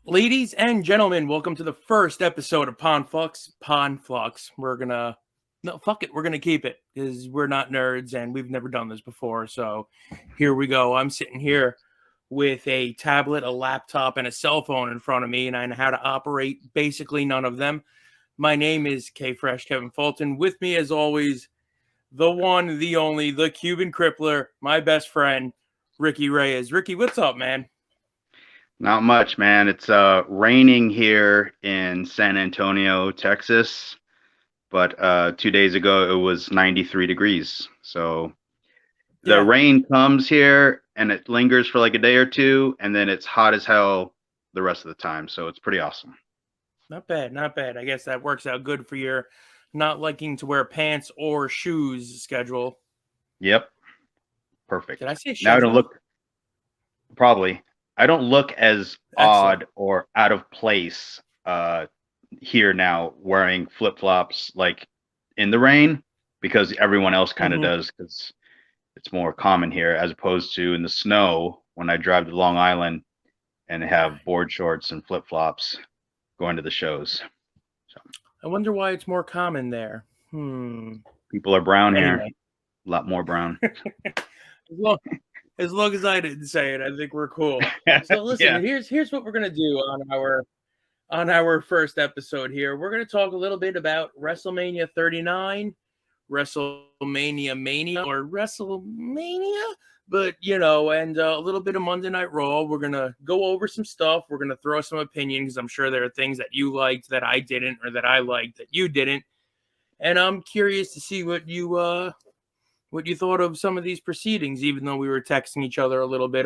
Ladies and gentlemen, welcome to the first episode of Podfluxxx. We're gonna keep it because we're not nerds and we've never done this before. So here we go. I'm sitting here with a tablet, a laptop, and a cell phone in front of me, and I know how to operate basically none of them. My name is Kevin Fulton. With me, as always, the one, the only, the Cuban crippler, my best friend, Ricky Reyes. Ricky, what's up, man? Not much, man. It's raining here in San Antonio, Texas, but 2 days ago it was 93 degrees. So the Yeah. rain comes here and it lingers for like a day or two, and then it's hot as hell the rest of the time. So it's pretty awesome. Not bad, not bad. I guess that works out good for your not liking to wear pants or shoes schedule. Yep, Did perfect. I say Now I don't schedule? look probably I don't look as Excellent. odd or out of place here now wearing flip-flops like in the rain because everyone else kind of Hmm. does because it's more common here as opposed to in the snow when I drive to Long Island and have board shorts and flip-flops going to the shows. So I wonder why it's more common there. people are brown here, Anyway, a lot more brown. as long, as long as I didn't say it, I think we're cool. So listen, Yeah. here's what we're gonna do on our first episode here. We're gonna talk a little bit about WrestleMania 39, WrestleMania Mania or WrestleMania, but and a little bit of Monday Night Raw. We're gonna go over some stuff. We're gonna throw some opinions. I'm sure there are things that you liked that I didn't, or that I liked that you didn't. And I'm curious to see what you thought of some of these proceedings, even though we were texting each other a little bit.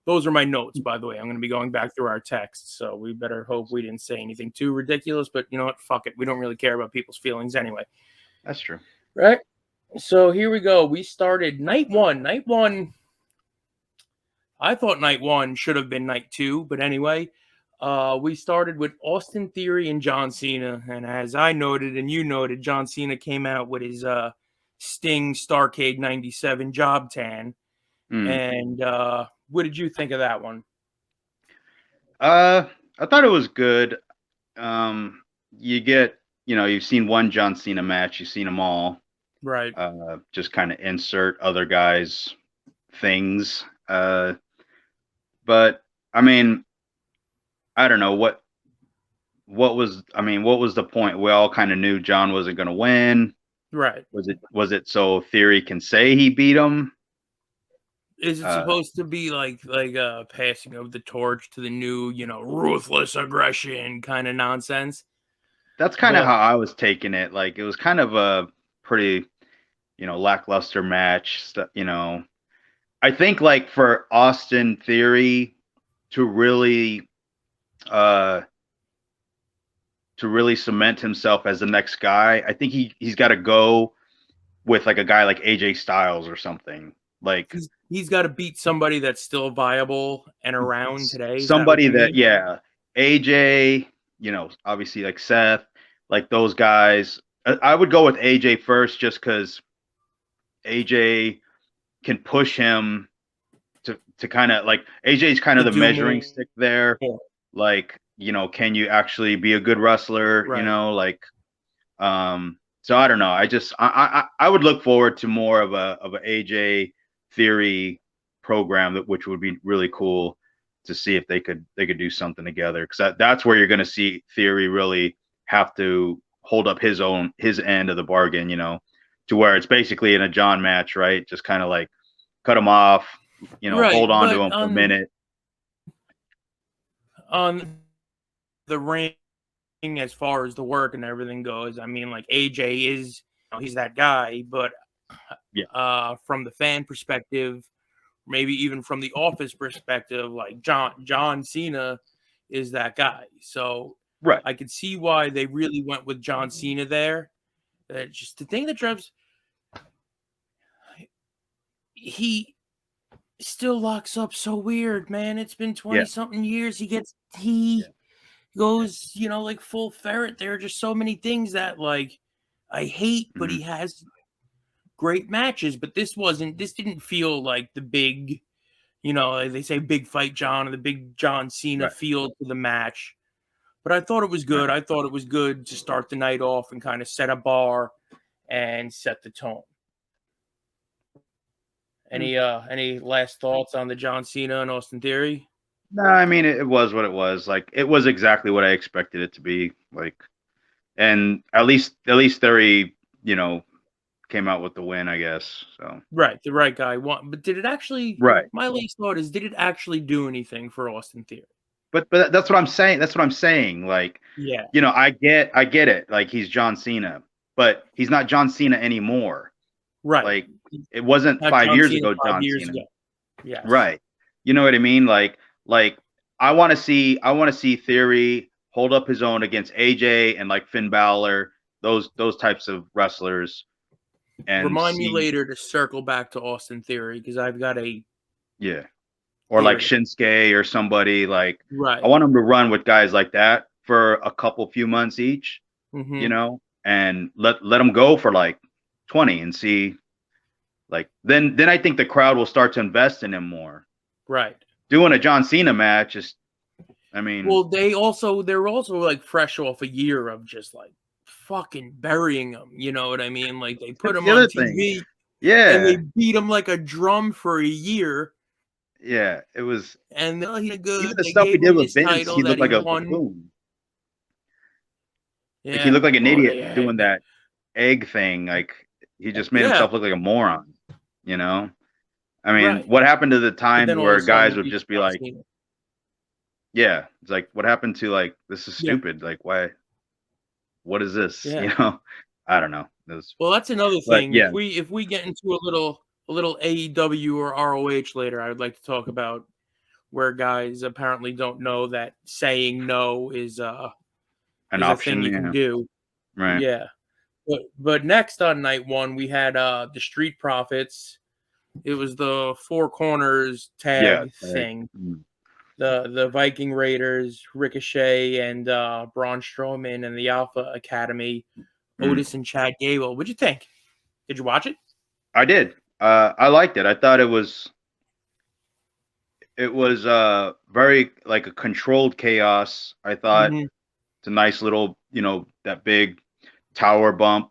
Those are my notes, by the way. I'm going to be going back through our texts, so we better hope we didn't say anything too ridiculous. But you know what? Fuck it. We don't really care about people's feelings anyway, That's true. right? So here we go. We started night one. Night one. I thought night one should have been night two, but anyway, we started with Austin Theory and John Cena, and as I noted and you noted, John Cena came out with his Sting Starcade '97 job tan. Mm. And what did you think of that one? uh I thought it was good. You get, you've seen one John Cena match, you've seen them all. Right. Just kind of insert other guys' things. But I mean, I don't know what was the point? We all kind of knew John wasn't going to win. Right. Was it so Theory can say he beat him? Is it Uh, supposed to be like passing of the torch to the new, ruthless aggression kind of nonsense? that's kind of But how I was taking it. Like it was kind of a pretty, lackluster match. I think like for Austin Theory to really uh to really cement himself as the next guy, I think he's got to go with like a guy like AJ Styles or something. Like he's got to beat somebody that's still viable and around today. Is that what somebody you that, mean? yeah, AJ, obviously like Seth, like those guys. I would go with AJ first just because AJ can push him to kind of like AJ's kind To of the do measuring more. stick there. Like, can you actually be a good wrestler? Right. Like, so I don't know. I would look forward to more of a AJ Theory program which would be really cool to see if they could do something together, because that's where you're going to see Theory really have to hold up his end of the bargain, to where it's basically in a John match, right? Just kind of like cut him off, Right. hold on to But him for a minute. on the ring, as far as the work and everything goes, I mean, like AJ is, he's that guy, but Yeah, from the fan perspective, maybe even from the office perspective, like John Cena is that guy. So right. I could see why they really went with John Cena there. Just the thing that drives, he still locks up so weird, man. It's been 20 Yeah. something years. Yeah. He goes, like full ferret. There are just so many things that like I hate, but Hmm. he has great matches. But this didn't feel like the big, You know, they say Big Fight John or the Big John Cena Right. feel to the match. But I thought it was good. Right. I thought it was good to start the night off and kind of set a bar and set the tone. Any last thoughts on the John Cena and Austin Theory? No, I mean it was what it was. Like it was exactly what I expected it to be. Like, and at least Theory, came out with the win, I guess. So Right, the right guy won. But did it actually? right. My last thought is, did it actually do anything for Austin Theory? But that's what I'm saying. That's what I'm saying. Like, Yeah, I get it. Like he's John Cena, but he's not John Cena anymore. right. Like it wasn't Not 5 John years Cena ago, 5 John years Cena. ago. Yes. Right. You know what I mean? Like I want to see Theory hold up his own against AJ and like Finn Balor, those types of wrestlers, and Remind me see, later to circle back to Austin Theory because I've got a yeah, or like theory. Shinsuke or somebody. Like I Right. want him to run with guys like that for a few months each, Mm-hmm. and let them go for like 20 and see. Like then I think the crowd will start to invest in him more. Right. Doing a John Cena match is, I mean, Well, they're also like fresh off a year of just like fucking burying him. You know what I mean? Like they put that's him the on other thing. TV and they Yeah, beat him like a drum for a year. yeah. It was And he did even good. the They stuff he gave did him with this Vince. title He that looked he like a won. buffoon. Like he Yeah. looked like an Well, idiot doing that egg thing. Like he just made yeah. himself look like a moron. You know. I mean, Right. what happened to the But times then all of where a sudden guys would he's just be John like, Cena. "Yeah," it's like, what happened to like this is Yeah. stupid. Like, why? What is this? Yeah. I don't know. It was, Well, that's another but thing. yeah, If we get into a little AEW or ROH later, I would like to talk about where guys apparently don't know that saying no an is a thing option. you can Yeah, do. right. Yeah. But next on night one we had the Street Profits. It was the Four Corners Yeah, tag thing. The Viking Raiders, Ricochet and Braun Strowman and the Alpha Academy, mm. Otis and Chad Gable. What'd you think? Did you watch it? I did. I liked it. I thought it was very like a controlled chaos. I thought Mm-hmm. it's a nice little, that big tower bump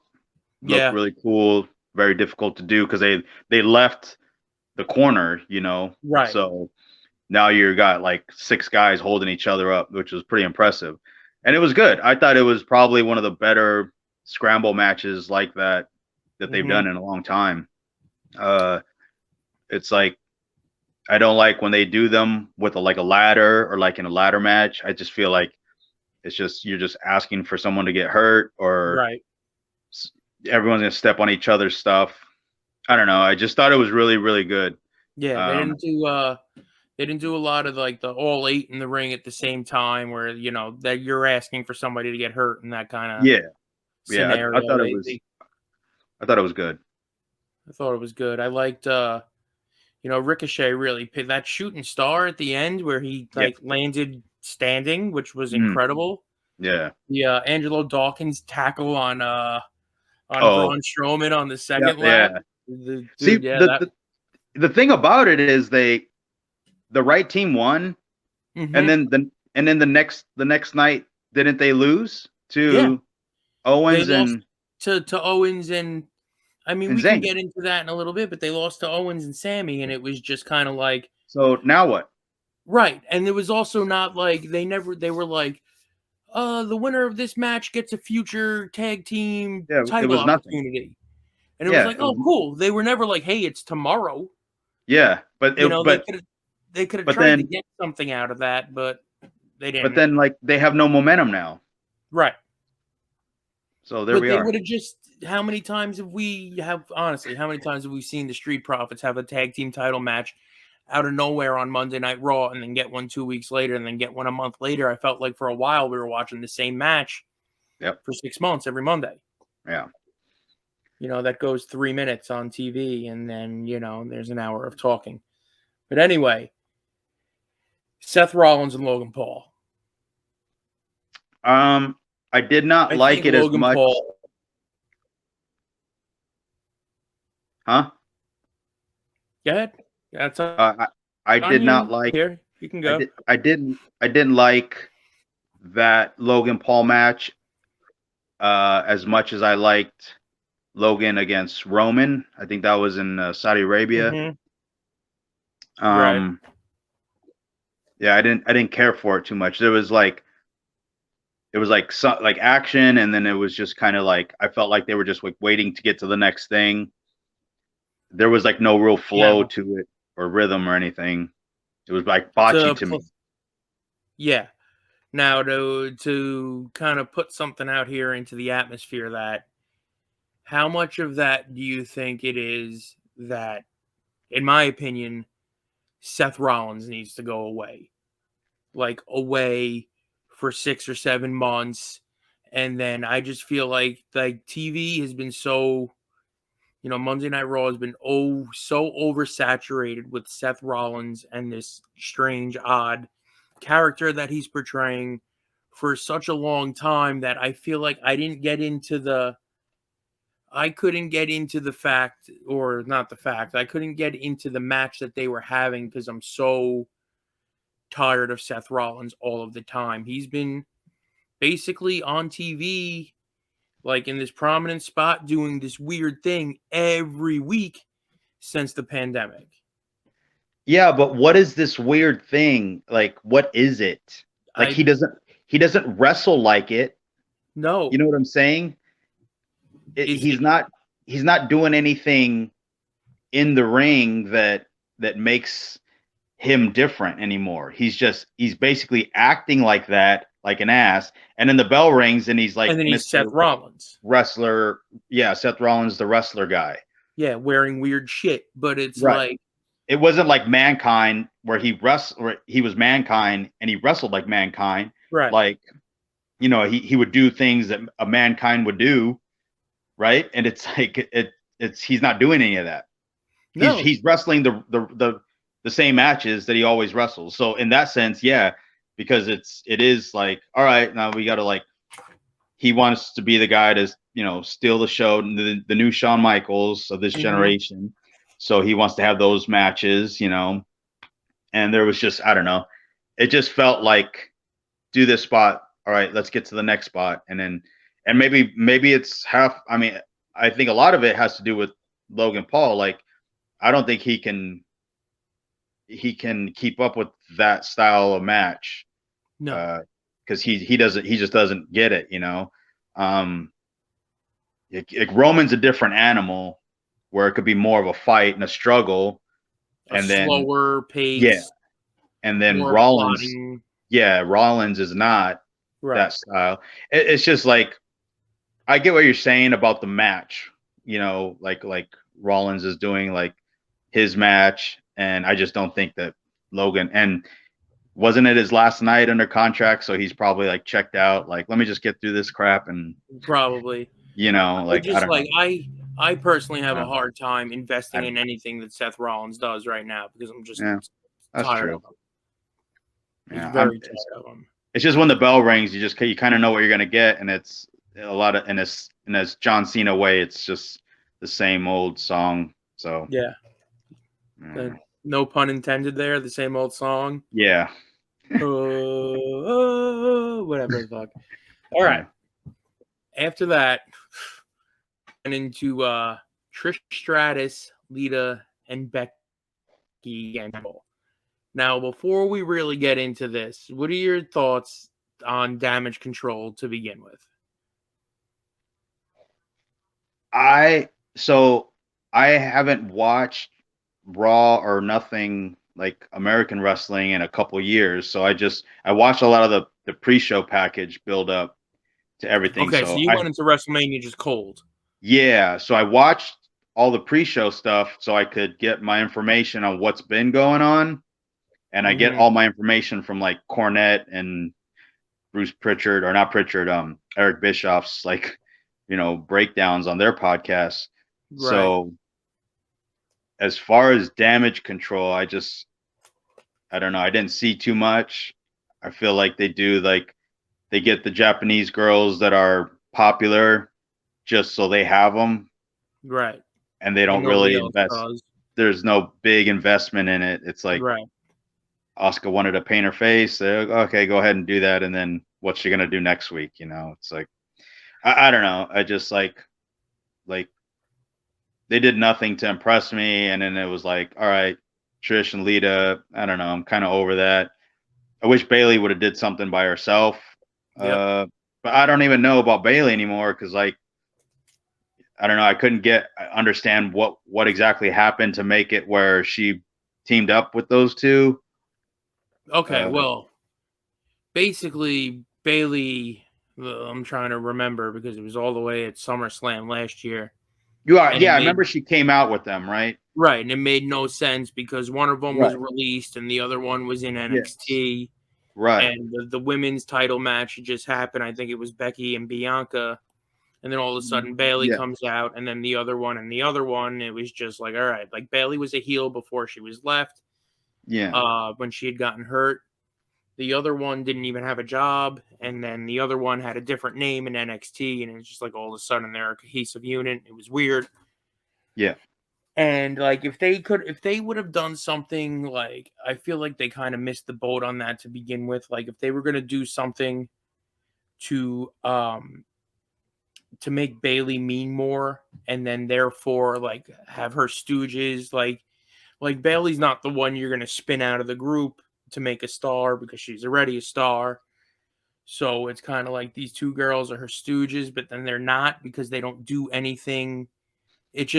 looked Yeah. really cool. Very difficult to do because they left the corner, Right. so now you got like 6 guys holding each other up, which was pretty impressive, and it was good. I thought it was probably one of the better scramble matches like that they've Mm-hmm. done in a long time. It's like I don't like when they do them with like a ladder or like in a ladder match. I just feel like it's just you're just asking for someone to get hurt or Right. everyone's gonna step on each other's stuff. I don't know. I just thought it was really, really good. Yeah, Um, they didn't do a lot of like the all 8 in the ring at the same time where that you're asking for somebody to get hurt in that kind of yeah, yeah. I scenario. thought it was. I thought it was good. I thought it was good. I liked Ricochet really that shooting star at the end where he Yeah. like landed standing, which was Mm, incredible. yeah. The Angelo Dawkins tackle on Oh, Braun Strowman on the yeah, second lap. yeah. See, Dude, yeah, that the thing about it is the right team won, and hmm then the next night didn't they lose yeah, to they Owens lost to Owens and I mean, and we can Zayn? get into that in a little bit, but they lost to Owens and Sammy, and it was just kind of like So now what? right. And it was also not like they were like, the winner of this match gets a future tag team Yeah, it title was nothing. opportunity. And it was Yeah, like, it was oh, cool. They were never like, hey, it's tomorrow. yeah, but You it know, but they could have but tried to then get something out of that, but they but didn't. then like they have no momentum now. Right. So there But we they are. would have just how many times have we seen the Street Profits have a tag team title match out of nowhere on Monday Night Raw and then get one 2 weeks later and then get one a month later? I felt like for a while we were watching the same match Yep. for 6 months every Monday. Yeah. That goes 3 minutes on TV and then, there's an hour of talking. But anyway, Seth Rollins and Logan Paul. I did not I like think it as Logan much. Paul. Huh? Go ahead. That's I I did not Onion, like. here, you can go. I didn't like that Logan Paul match as much as I liked Logan against Roman. I think that was in Saudi Arabia. Mm-hmm. Right. Um, yeah, I didn't care for it too much. There was like it was like like action, and then it was just kind of like I felt like they were just like waiting to get to the next thing. There was like no real flow Now to it or rhythm or anything. It was like botchy to to me. yeah. Now to kind of put something out here into the atmosphere, that how much of that do you think it is that, in my opinion, Seth Rollins needs to go away? Like away for 6 or 7 months. And then I just feel like TV has been so, Monday Night Raw has been so oversaturated with Seth Rollins and this strange, odd character that he's portraying for such a long time that I feel like I couldn't get into the fact, or not the fact, I couldn't get into the match that they were having because I'm so tired of Seth Rollins all of the time. He's been basically on TV, like in this prominent spot, doing this weird thing every week since the pandemic. Yeah, but what is this weird thing? Like, what is it? Like I he doesn't wrestle like it. You no know what I'm saying? is it, He's not doing anything in the ring that makes him different anymore. He's basically acting like that, like an ass. And then the bell rings and he's like and then he's Seth Mr. Rollins. Wrestler. Yeah, Seth Rollins, the wrestler guy. Yeah, wearing weird shit, but it's Right. like It wasn't like Mankind where he was Mankind and he wrestled like Mankind. right. Like, he would do things that a Mankind would do, right? And it's like it's he's not doing any of that. No, He's wrestling the same matches that he always wrestles. So in that sense, yeah, because it is like, all right, now we got to like, he wants to be the guy to steal the show, the new Shawn Michaels of this generation. So he wants to have those matches, and there was just, I don't know, it just felt like, do this spot, all right, let's get to the next spot, and maybe it's half. I mean, I think a lot of it has to do with Logan Paul. Like, I don't think he can keep up with that style of match. no. Because he just doesn't get it. Like Roman's a different animal, where it could be more of a fight and a struggle, A and then slower yeah, pace, and then more Rollins, plotting. yeah, Rollins is not Right. that style. It's just like, I get what you're saying about the match, like Rollins is doing like his match, and I just don't think that Logan, and wasn't it his last night under contract, so he's probably like checked out, like, let me just get through this crap, and Probably. like, I Just don't know. like I personally have a Uh, hard time I investing don't in know. anything that Seth Rollins does right now because I'm just Yeah, that's tired true. of him. Just Yeah, very tired of him. it's just when the bell rings, you kind of know what you're gonna get, and it's a lot of, in this John Cena way, it's just the same old song. So Yeah. No pun intended there. The same old song. yeah, Whatever the fuck. All right. After that, went into Trish Stratus, Lita, and Becky and Temple. Now, before we really get into this, what are your thoughts on Damage Control to begin with? So I haven't watched Raw or nothing like American wrestling in a couple years. So I watched a lot of the pre-show package build up to everything. Okay, so So you went into WrestleMania just cold. so I watched all the pre-show stuff so I could get my information on what's been going on, and I get all my information from like Cornette and Bruce Pritchard, or not Pritchard, Eric Bischoff's, like, breakdowns on their podcasts. Right. So as far as Damage Control, I don't know. I didn't see too much. I feel like they get the Japanese girls that are popular just so they have them. Right. And they don't nobody really else invest. does. There's no big investment in it. It's like, Right. Asuka wanted to paint her face. Okay, go ahead and do that. And then what's she gonna do next week? It's like I don't know. I just like they did nothing to impress me, and then it was like, all right, Trish and Lita. I don't know. I'm kind of over that. I wish Bailey would have did something by herself. Yep. But I don't even know about Bailey anymore because like I don't know. I couldn't understand what exactly happened to make it where she teamed up with those two. Okay, well, basically Bailey. I'm trying to remember because it was all the way at SummerSlam last year. Yeah, I remember she came out with them, right? Right, and it made no sense because one of them was Right. released and the other one was in Yes. NXT. Right. And the women's title match just happened. I think it was Becky and Bianca. And then all of a sudden Bailey Yeah. comes out, and then the other one and the other one. It was just like, all right, like Bailey was a heel before she was left. Yeah. When she had gotten hurt. The other one didn't even have a job, and then the other one had a different name in NXT, and it's just like all of a sudden they're a cohesive unit. It was weird. Yeah. And like if they would have done something, like I feel like they kind of missed the boat on that to begin with. Like if they were gonna do something to make Bailey mean more, and then therefore like have her stooges, like Bailey's not the one you're gonna spin out of the group to make a star because she's already a star. So it's kind of like these two girls are her stooges, but then they're not because they don't do anything. It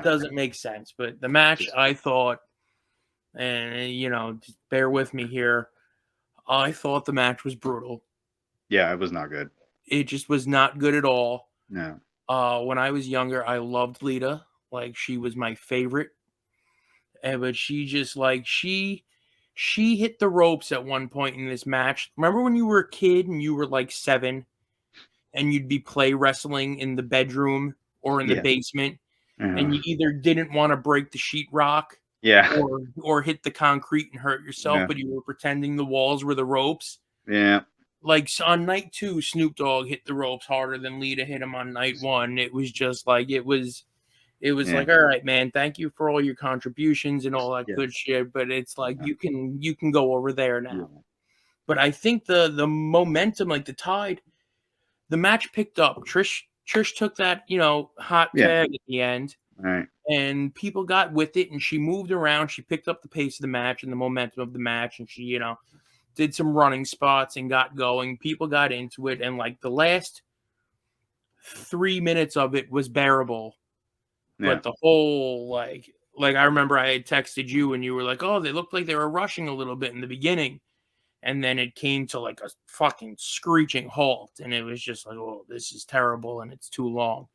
doesn't make sense. But the match, I thought, and just bear with me here, I thought the match was brutal. Yeah, it was not good. It just was not good at all. No. When I was younger, I loved Lita. Like she was my favorite. But she just like she hit the ropes at one point in this match. Remember when you were a kid and you were like 7 and you'd be play wrestling in the bedroom or in the basement, and you either didn't want to break the sheetrock or hit the concrete and hurt yourself, but you were pretending the walls were the ropes. Yeah. Like on night 2, Snoop Dogg hit the ropes harder than Lita hit him on night 1. It was just like it was like, all right, man, thank you for all your contributions and all that good shit, but it's like you can go over there now. But I think the momentum, like the tide, the match picked up. Trish took that, hot tag at the end. Right. And people got with it, and she moved around. She picked up the pace of the match and the momentum of the match, and she, did some running spots and got going. People got into it, and like the last 3 minutes of it was bearable. Yeah. But the whole like I remember I had texted you and you were like, "Oh, they looked like they were rushing a little bit in the beginning." And then it came to like a fucking screeching halt, and it was just like, "Oh, this is terrible and it's too long."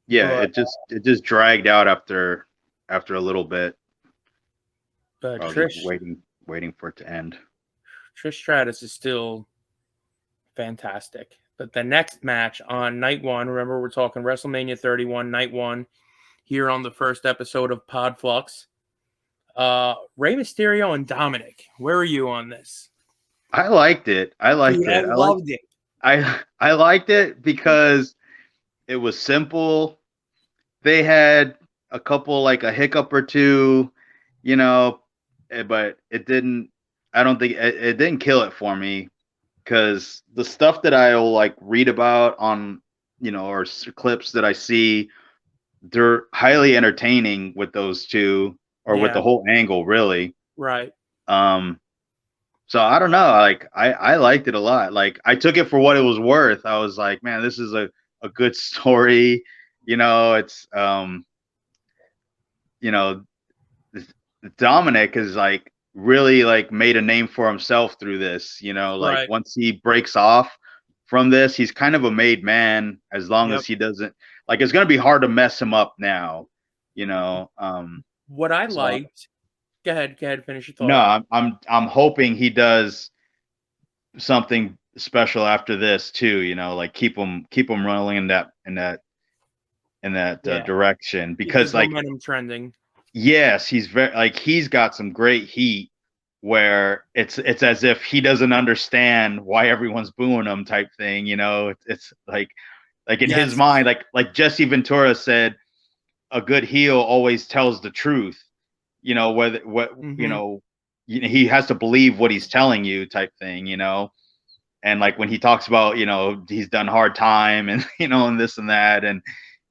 Yeah, But, it just dragged out after a little bit. But Trish waiting for it to end. Trish Stratus is still fantastic. But the next match on night 1, remember we're talking WrestleMania 31, night 1, here on the first episode of Podfluxxx. Rey Mysterio and Dominic. Where are you on this? I liked it. I loved it. I liked it because it was simple. They had a couple like a hiccup or two, but it didn't. I don't think it didn't kill it for me because the stuff that I'll like read about on or clips that I see, they're highly entertaining with those two or with the whole angle, really. Right. So I don't know. Like I liked it a lot. Like I took it for what it was worth. I was like, man, this is a good story. It's Dominic is like really like made a name for himself through this. Like once he breaks off from this, he's kind of a made man as long as he doesn't like it's gonna be hard to mess him up now. What I liked. Go ahead, finish your thought. No, I'm hoping he does something special after this too. Like keep him rolling in that direction because like momentum trending. Yes, he's he's got some great heat where it's as if he doesn't understand why everyone's booing him type thing. It's like in his mind, like Jesse Ventura said, a good heel always tells the truth. Whether he has to believe what he's telling you type thing, and like when he talks about, he's done hard time and, and this and that. And,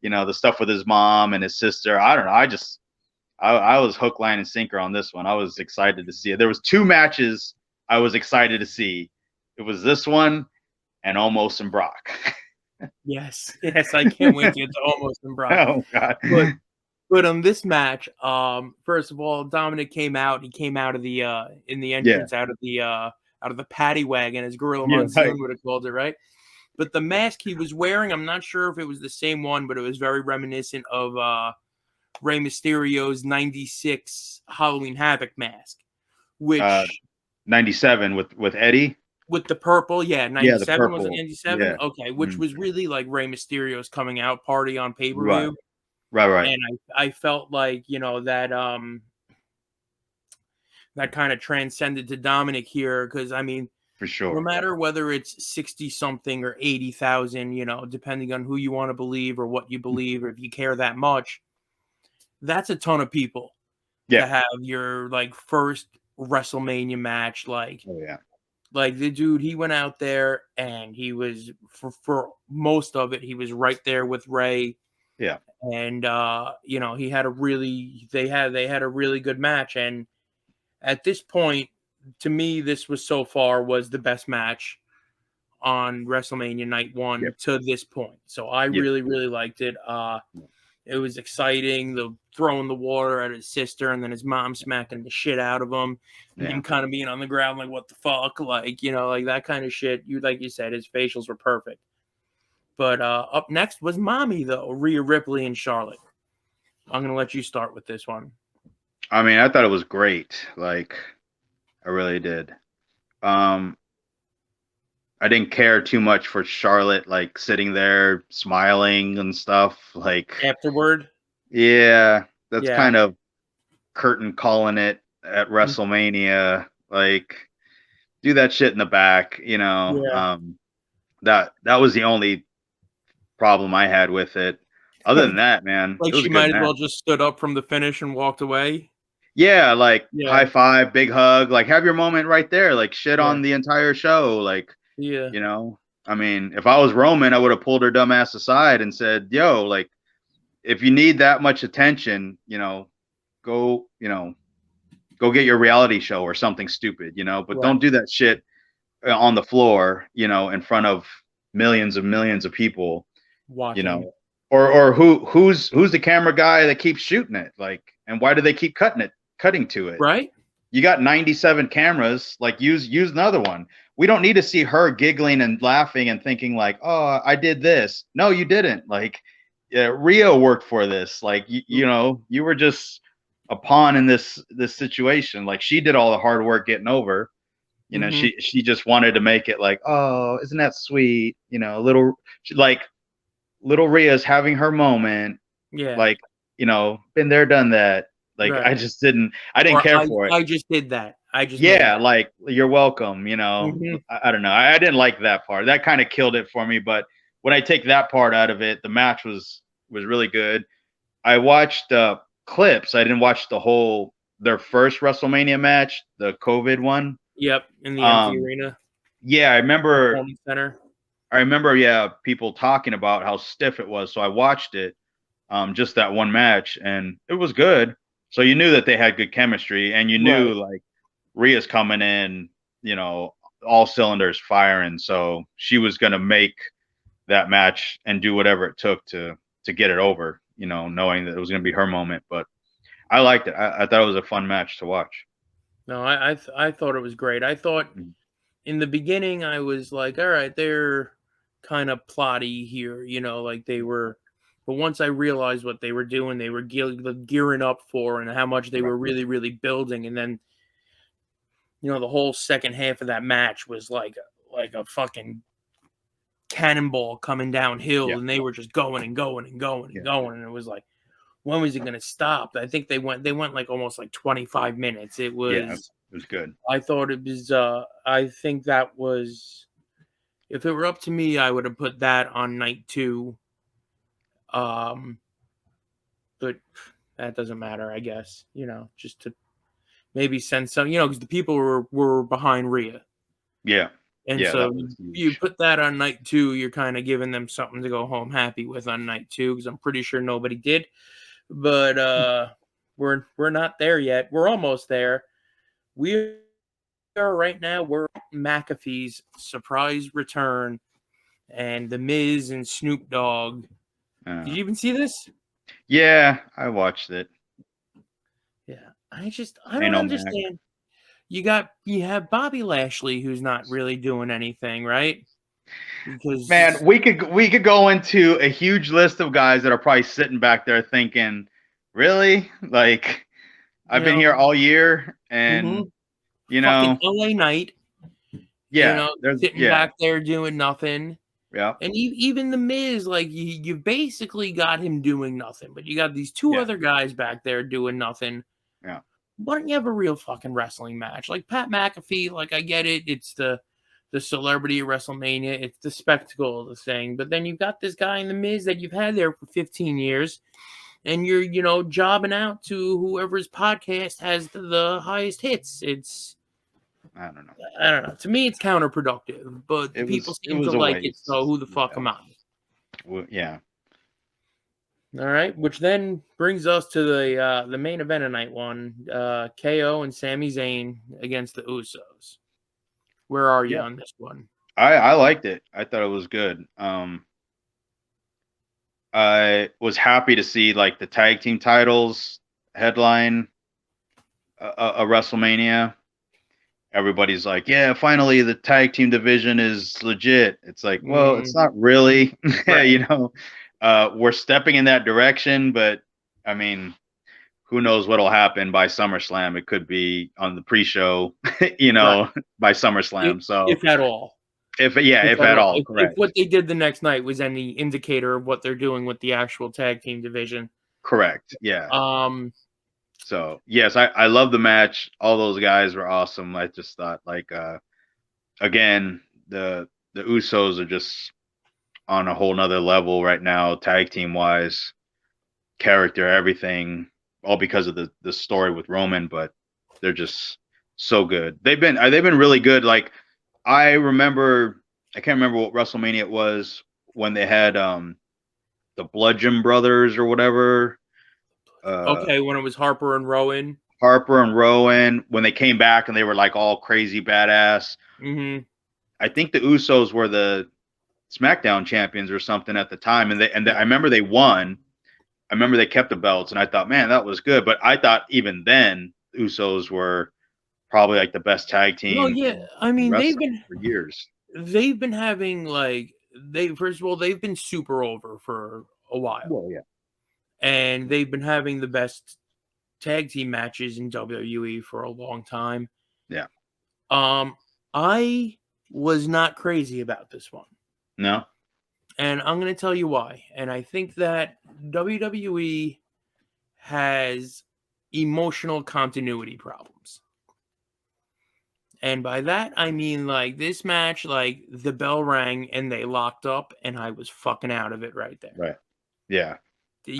the stuff with his mom and his sister, I don't know. I was hook, line, and sinker on this one. I was excited to see it. There was 2 matches I was excited to see. It was this one and Almost and Brock. Yes, I can't wait to get to Almost and Brock. Oh God. But on this match, first of all, Dominic came out. He came out of the in the entrance, out of the paddy wagon, as Gorilla Monsoon would have called it, right? But the mask he was wearing, I'm not sure if it was the same one, but it was very reminiscent of Rey Mysterio's '96 Halloween Havoc mask, which 97 with Eddie. With the purple, 97 was it 97? Yeah. Okay, which was really like Rey Mysterio's coming out party on pay-per-view. Right. And I felt like, that kind of transcended to Dominic here, because I mean, for sure, no matter whether it's 60 something or 80,000, depending on who you want to believe or what you believe, or if you care that much, that's a ton of people to have your like first WrestleMania match. Like, like the dude, he went out there and he was for most of it, he was right there with Rey. Yeah. And he had they had a really good match. And at this point, to me, this was so far was the best match on WrestleMania night 1 to this point. So I really, really liked it. It was exciting. The throwing the water at his sister and then his mom smacking the shit out of him. And him kind of being on the ground like, what the fuck? Like, like that kind of shit. Like you said, his facials were perfect. But up next was Mommy, though, Rhea Ripley and Charlotte. I'm going to let you start with this one. I mean, I thought it was great. Like, I really did. I didn't care too much for Charlotte, like sitting there smiling and stuff. Like afterward, that's kind of curtain calling it at WrestleMania. Like, do that shit in the back, that was the only problem I had with it. Other than that, man, like she might as well just stood up from the finish and walked away. Yeah, like high five, big hug, like have your moment right there, like shit on the entire show. Like, I mean, if I was Roman, I would have pulled her dumb ass aside and said, yo, like, if you need that much attention, go get your reality show or something stupid, but don't do that shit on the floor, in front of millions of people watching, or who's the camera guy that keeps shooting it, like, and why do they keep cutting to it? Right. You got 97 cameras, like use another one. We don't need to see her giggling and laughing and thinking like, oh, I did this. No, you didn't. Like, Rio worked for this. Like, you were just a pawn in this situation. Like, she did all the hard work getting over. She just wanted to make it like, oh, isn't that sweet? Little Rhea's having her moment. Yeah. Like, been there, done that. Like, I didn't care for it. I just did that. Like, you're welcome. I don't know. I didn't like that part. That kind of killed it for me. But when I take that part out of it, the match was really good. I watched clips. I didn't watch their first WrestleMania match, the COVID one. Yep, in the empty arena. Yeah, I remember. Center. I remember, people talking about how stiff it was. So I watched it, just that one match, and it was good. So you knew that they had good chemistry, and you knew like Rhea's coming in, all cylinders firing. So she was going to make that match and do whatever it took to get it over, knowing that it was going to be her moment. But I liked it. I thought it was a fun match to watch. No, I thought it was great. I thought in the beginning I was like, all right, they're kind of plotty here, like they were. But once I realized what they were doing, they were gearing up for, and how much they were really, really building. And then, the whole second half of that match was like a fucking cannonball coming downhill, and they were just going and going and going and going. And it was like, when was it going to stop? I think they went like almost like 25 minutes. It was good. I thought it was, I think that was, if it were up to me, I would have put that on night 2. But that doesn't matter, I guess, just to maybe send some, because the people were behind Rhea. Yeah. And Yeah, so that was you huge. put that on night 2, you're kind of giving them something to go home happy with on night 2, because I'm pretty sure nobody did. But we're not there yet. We're almost there. We are right now. We're at McAfee's surprise return, and The Miz and Snoop Dogg. Did you even see this? Yeah, I watched it. Yeah, I Ain't don't no Mac. understand. You have Bobby Lashley, who's not really doing anything, right? Man, Because we could go into a huge list of guys that are probably sitting back there thinking, really? Like, I've been here all year, and fucking LA Knight, yeah, there's sitting back there doing nothing. yeah, And even The Miz, like, you basically got him doing nothing, but you got these two yeah, other guys back there doing nothing. yeah. Why don't you have a real fucking wrestling match? Like Pat McAfee, like, I get it. It's the celebrity of WrestleMania. It's the spectacle of the thing. But then you've got this guy in The Miz that you've had there for 15 years, and you're, jobbing out to whoever's podcast has the highest hits. I don't know. I don't know. To me, it's counterproductive, but It people was seem to a like it. waste. So who the fuck am I? Yeah. All right, which then brings us to the main event of night 1, KO and Sami Zayn against the Usos. Where are you on this one? I liked it. I thought it was good. I was happy to see like the tag team titles headline a WrestleMania. Everybody's like, yeah, finally the tag team division is legit. It's like, well, it's not really. Right. We're stepping in that direction, but I mean, who knows what'll happen by SummerSlam? It could be on the pre-show, Right. by SummerSlam. So If at all. if at all, If correct. what they did the next night was any indicator of what they're doing with the actual tag team division. Correct. Yeah. So yes, I love the match. All those guys were awesome. I just thought like again, the Usos are just on a whole nother level right now, tag team wise, character, everything, all because of the story with Roman, but they're just so good. They've been really good. Like I can't remember what WrestleMania it was when they had the Bludgeon Brothers or whatever. okay, when it was Harper and Rowan. When they came back and they were like all crazy badass. Mm-hmm. I think the Usos were the SmackDown champions or something at the time, and I remember they won. I remember they kept the belts, and I thought, man, that was good. But I thought even then, Usos were probably like the best tag team. Well, yeah, I mean they've been for years. They've been having like first of all they've been super over for a while. Well, yeah, and they've been having the best tag team matches in WWE for a long time. Yeah. I was not crazy about this one. No. And I'm going to tell you why. And I think that WWE has emotional continuity problems. And by that, I mean, like, this match, like, the bell rang and they locked up, and I was fucking out of it right there. Right. Yeah.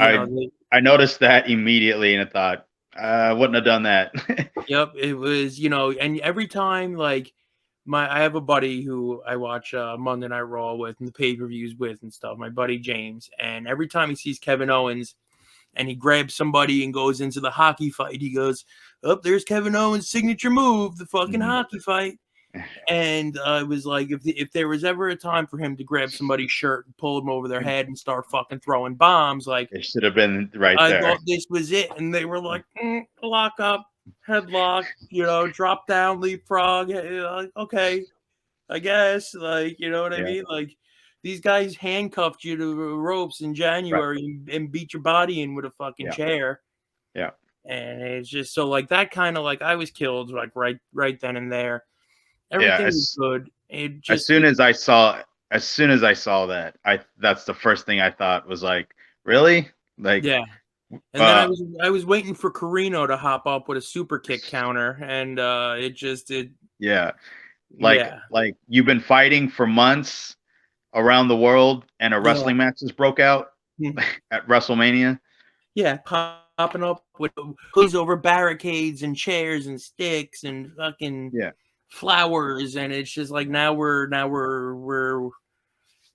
I noticed that immediately, and I thought, I wouldn't have done that. Yep. It was, and every time, like, I have a buddy who I watch Monday Night Raw with and the pay-per-views with and stuff, my buddy James. And every time he sees Kevin Owens and he grabs somebody and goes into the hockey fight, he goes, oh, there's Kevin Owens' signature move, the fucking hockey fight. And it was like, if there was ever a time for him to grab somebody's shirt and pull them over their head and start fucking throwing bombs, like, it should have been right there. I thought this was it. And they were like, lock up, headlock, drop down, leapfrog. Okay, I guess, like, you know what I mean? Like, these guys handcuffed you to ropes in January and beat your body in with a fucking chair. Yeah. And it's just so, like, that kind of, like, I was killed, like, right then and there. Everything was good. It just, as soon as I saw that, that's the first thing I thought was like, really? Like, yeah. And then I was waiting for Carino to hop up with a super kick counter, and it just did. Yeah. Like you've been fighting for months around the world, and a wrestling match just broke out at WrestleMania. Yeah, pop popping up with hoodies over barricades and chairs and sticks and fucking flowers, and it's just like now we're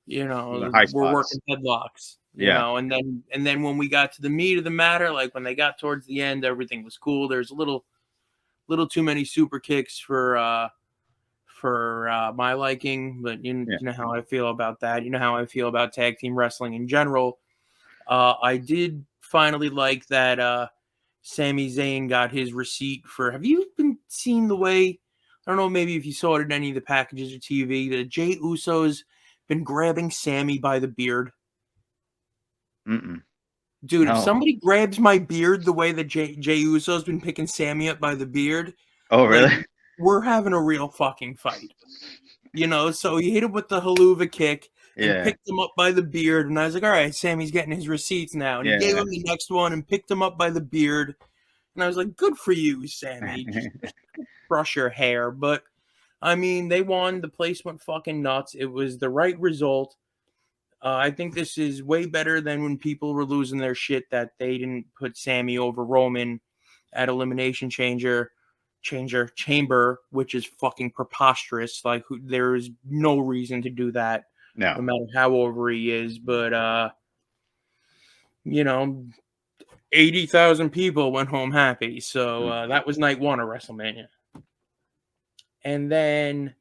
you know, we're working headlocks, you know, and then when we got to the meat of the matter, like when they got towards the end, everything was cool. There's a little too many super kicks for my liking, but you know how I feel about that. You know how I feel about tag team wrestling in general. I did finally like that Sami Zayn got his receipt for. Have you been seeing the way? I don't know, maybe if you saw it in any of the packages or TV, that Jey Uso's been grabbing Sammy by the beard. Dude, if somebody grabs my beard the way that Jey Uso's been picking Sammy up by the beard, really? Like, we're having a real fucking fight. You know, so he hit him with the haluva kick and picked him up by the beard. And I was like, all right, Sammy's getting his receipts now. And he gave him the next one and picked him up by the beard. And I was like, good for you, Sammy. Just brush your hair. But, I mean, they won. The place went fucking nuts. It was the right result. I think this is way better than when people were losing their shit that they didn't put Sammy over Roman at Elimination Chamber, which is fucking preposterous. Like, there is no reason to do that, no matter how over he is. But you know, 80,000 people went home happy. So that was night one of WrestleMania. And then,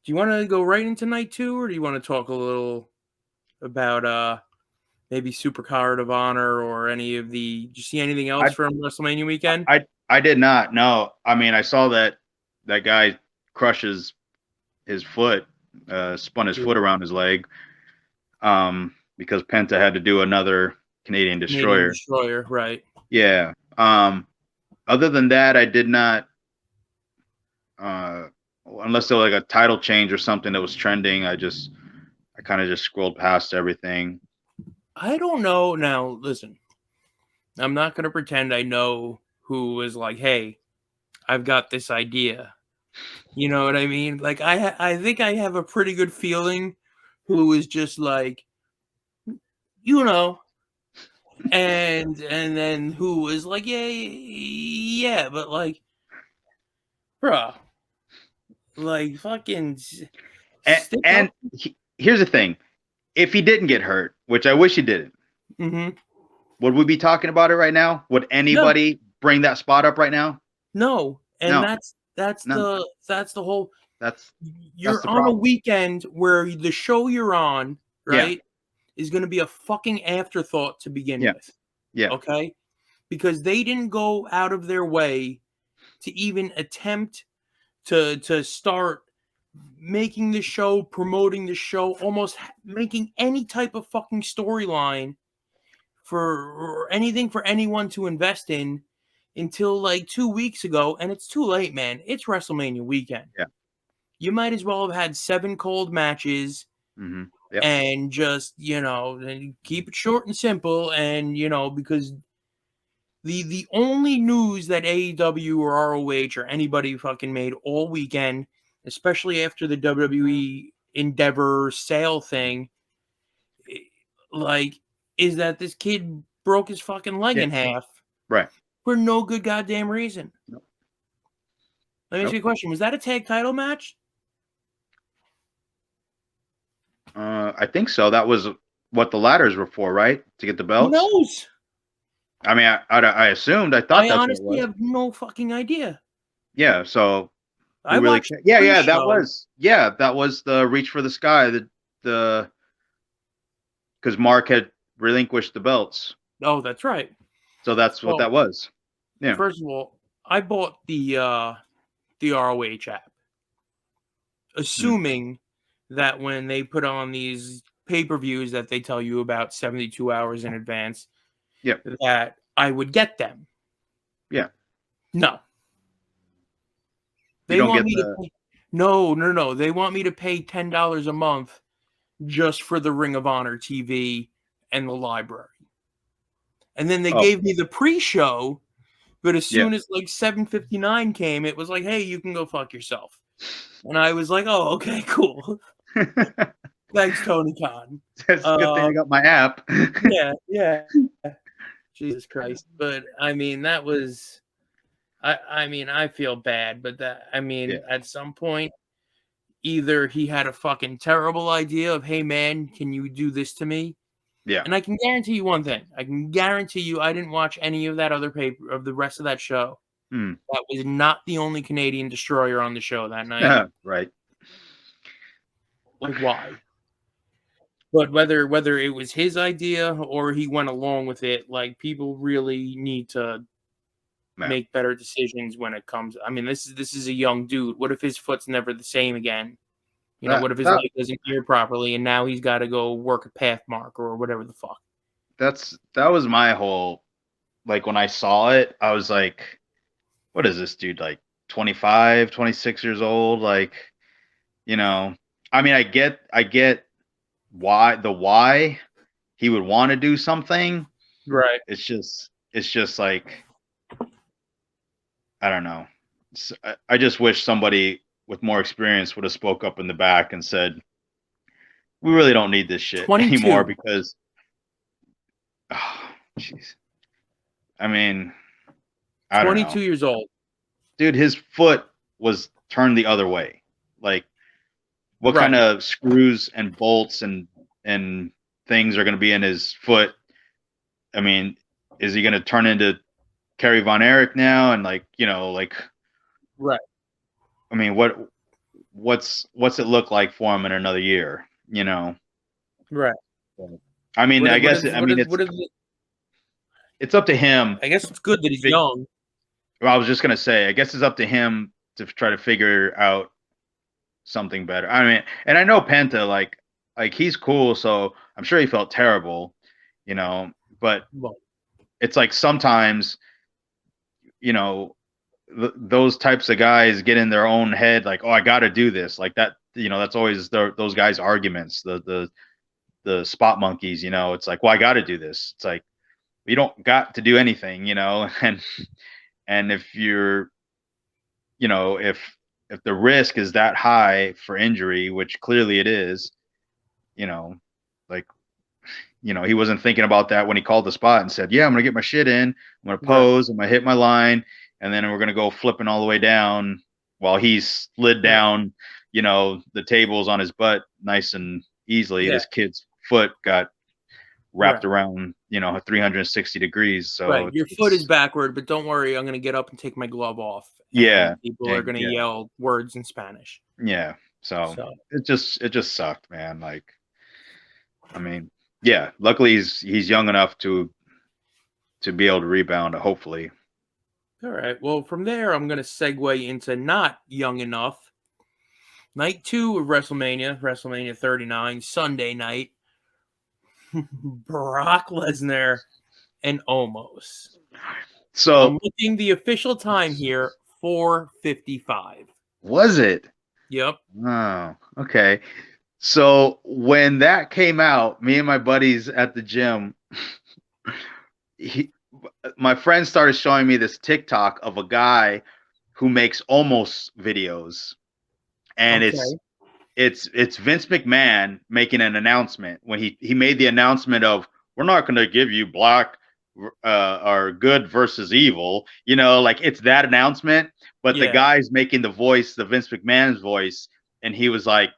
do you want to go right into night two, or do you want to talk a little about maybe Supercard of Honor or any of the? Did you see anything else from WrestleMania weekend? I did not. No, I mean, I saw that guy crushes his foot, spun his foot around his leg, because Penta had to do another Canadian Destroyer. Right? Yeah. Other than that, I did not. Unless there was like a title change or something that was trending, I kind of just scrolled past everything. I don't know. Now, listen, I'm not going to pretend I know who was like, hey, I've got this idea. You know what I mean? Like, I think I have a pretty good feeling who was just like, you know, and then who was like, yeah, but like, bro, like fucking. And here's the thing. If he didn't get hurt, which I wish he didn't, would we be talking about it right now? Would anybody bring that spot up right now? No. And that's the whole. You're on a weekend where the show you're on, right, is going to be a fucking afterthought to begin with. Yeah. Okay? Because they didn't go out of their way to even attempt to start making the show, promoting the show, almost making any type of fucking storyline or anything for anyone to invest in until like 2 weeks ago. And it's too late, man. It's WrestleMania weekend. Yeah. You might as well have had 7 cold matches and just, you know, keep it short and simple. And, you know, because the only news that AEW or ROH or anybody fucking made all weekend, especially after the WWE Endeavor sale thing, like, is that this kid broke his fucking leg in half. Right. For no good goddamn reason. Nope. Let me ask you a question. Was that a tag title match? I think so. That was what the ladders were for, right? To get the belts? Who knows? I mean, I assumed. I thought that's what it was. I honestly have no fucking idea. Yeah, so I watched that was the Reach for the Sky, the because Mark had relinquished the belts. Oh, that's right. So that's what that was. Yeah. First of all, I bought the ROH app, assuming that when they put on these pay-per-views that they tell you about 72 hours in advance, that I would get them. Yeah. No. They want me to pay, no. They want me to pay $10 a month just for the Ring of Honor TV and the library. And then they gave me the pre-show, but as soon as like 7:59 came, it was like, hey, you can go fuck yourself. And I was like, oh, okay, cool. Thanks, Tony Khan. It's a good thing I got my app. Yeah. Jesus Christ. But I mean, that was. I mean, I feel bad, but at some point, either he had a fucking terrible idea of, hey man, can you do this to me? Yeah. And I can guarantee you one thing. I can guarantee you I didn't watch any of that other paper of the rest of that show. Mm. That was not the only Canadian destroyer on the show that night. Right. Like, why? But whether it was his idea or he went along with it, like, people really need to make better decisions when it comes. I mean, this is a young dude. What if his foot's never the same again? You know, what if his leg doesn't heal properly and now he's got to go work a path mark or whatever the fuck? That was my whole, like, when I saw it, I was like, what is this dude, like 25, 26 years old? Like, you know, I mean, I get why he would want to do something. Right. It's just like, I don't know. I just wish somebody with more experience would have spoke up in the back and said, we really don't need this shit 22. anymore because, oh, jeez. I mean, I don't know. 22 years old. Dude, his foot was turned the other way. Like, what kind of screws and bolts and things are going to be in his foot? I mean, is he going to turn into Kerry Von Erich now? And like, you know, like, right. I mean, what's it look like for him in another year? You know, right. I mean, it's up to him. I guess it's good that he's young. Well, I was just gonna say, I guess it's up to him to try to figure out something better. I mean, and I know Penta, like he's cool, so I'm sure he felt terrible, you know. But it's like sometimes, you know, those types of guys get in their own head, like, oh, I got to do this, like that. You know, that's always those guys' arguments. The spot monkeys, you know. It's like, well, I got to do this. It's like, you don't got to do anything, you know. And if you're, you know, if the risk is that high for injury, which clearly it is, you know, like, you know, he wasn't thinking about that when he called the spot and said, yeah, I'm going to get my shit in. I'm going to pose. I'm going to hit my line. And then we're going to go flipping all the way down while he slid down, you know, the tables on his butt nice and easily. This kid's foot got wrapped around, you know, 360 degrees. So your foot is backward, but don't worry, I'm going to get up and take my glove off. Yeah. People are going to yell words in Spanish. Yeah. So it just sucked, man. Like, I mean, yeah, luckily he's young enough to be able to rebound, hopefully. All right. Well, from there, I'm going to segue into not young enough. Night 2 of WrestleMania 39, Sunday night. Brock Lesnar and Omos. So I'm looking the official time here, 4:55. Was it? Yep. Oh, okay. So when that came out, me and my buddies at the gym, my friend started showing me this TikTok of a guy who makes Omos videos, and it's Vince McMahon making an announcement when he made the announcement of, we're not going to give you black or good versus evil, you know, like it's that announcement, but the guy's making the voice, the Vince McMahon's voice, and he was like,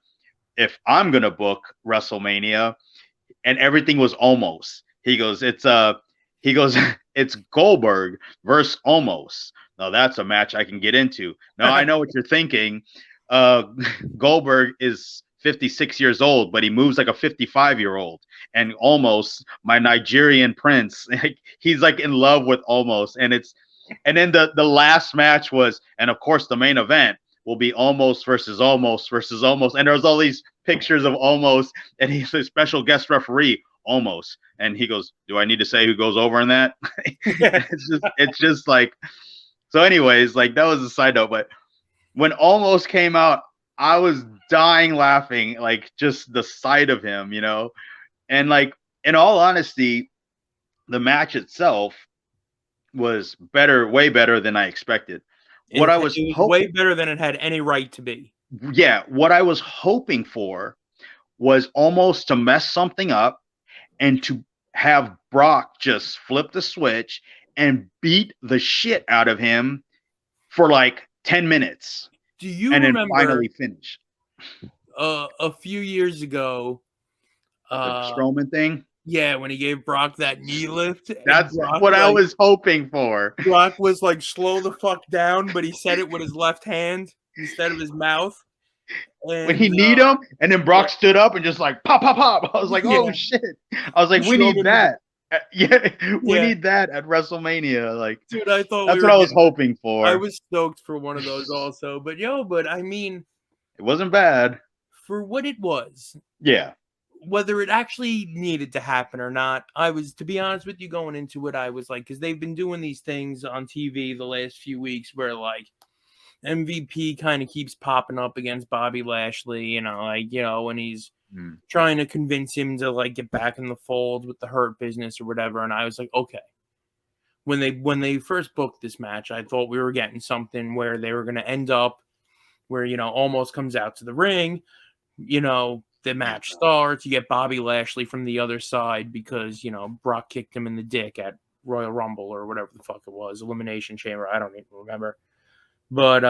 if I'm going to book WrestleMania, and everything was Omos. He goes, it's Goldberg versus Omos. Now that's a match I can get into. Now I know what you're thinking. Goldberg is 56 years old, but he moves like a 55-year-old. And Omos, my Nigerian prince, he's like in love with Omos. And then the last match was, and of course the main event will be Omos versus Omos versus Omos. And there's all these pictures of Omos, and he's a special guest referee, Omos. And he goes, do I need to say who goes over in that? it's just like, so anyways, like that was a side note. But when Omos came out, I was dying laughing, like just the sight of him, you know? And like, in all honesty, the match itself was better, way better than I expected. It was way better than it had any right to be. Yeah. What I was hoping for was almost to mess something up and to have Brock just flip the switch and beat the shit out of him for like 10 minutes. Do you and then remember finally finish a few years ago? the Strowman thing. Yeah, when he gave Brock that knee lift. That's Brock, what I was hoping for. Brock was like, slow the fuck down, but he said it with his left hand instead of his mouth. And, when he kneed him, and then Brock stood up and just like pop, pop, pop. I was like, oh shit. I was like, we need that. Yeah, we need that at WrestleMania. Like, dude, I thought that's what I was hoping for. I was stoked for one of those also. But I mean, it wasn't bad for what it was. Yeah. Whether it actually needed to happen or not, I was, to be honest with you, going into it, I was like, because they've been doing these things on TV the last few weeks where like MVP kind of keeps popping up against Bobby Lashley, when he's trying to convince him to like get back in the fold with the Hurt Business or whatever. And I was like, okay. When they first booked this match, I thought we were getting something where they were going to end up where, almost comes out to the ring, the match starts, you get Bobby Lashley from the other side because, Brock kicked him in the dick at Royal Rumble or whatever the fuck it was, Elimination Chamber. I don't even remember. But,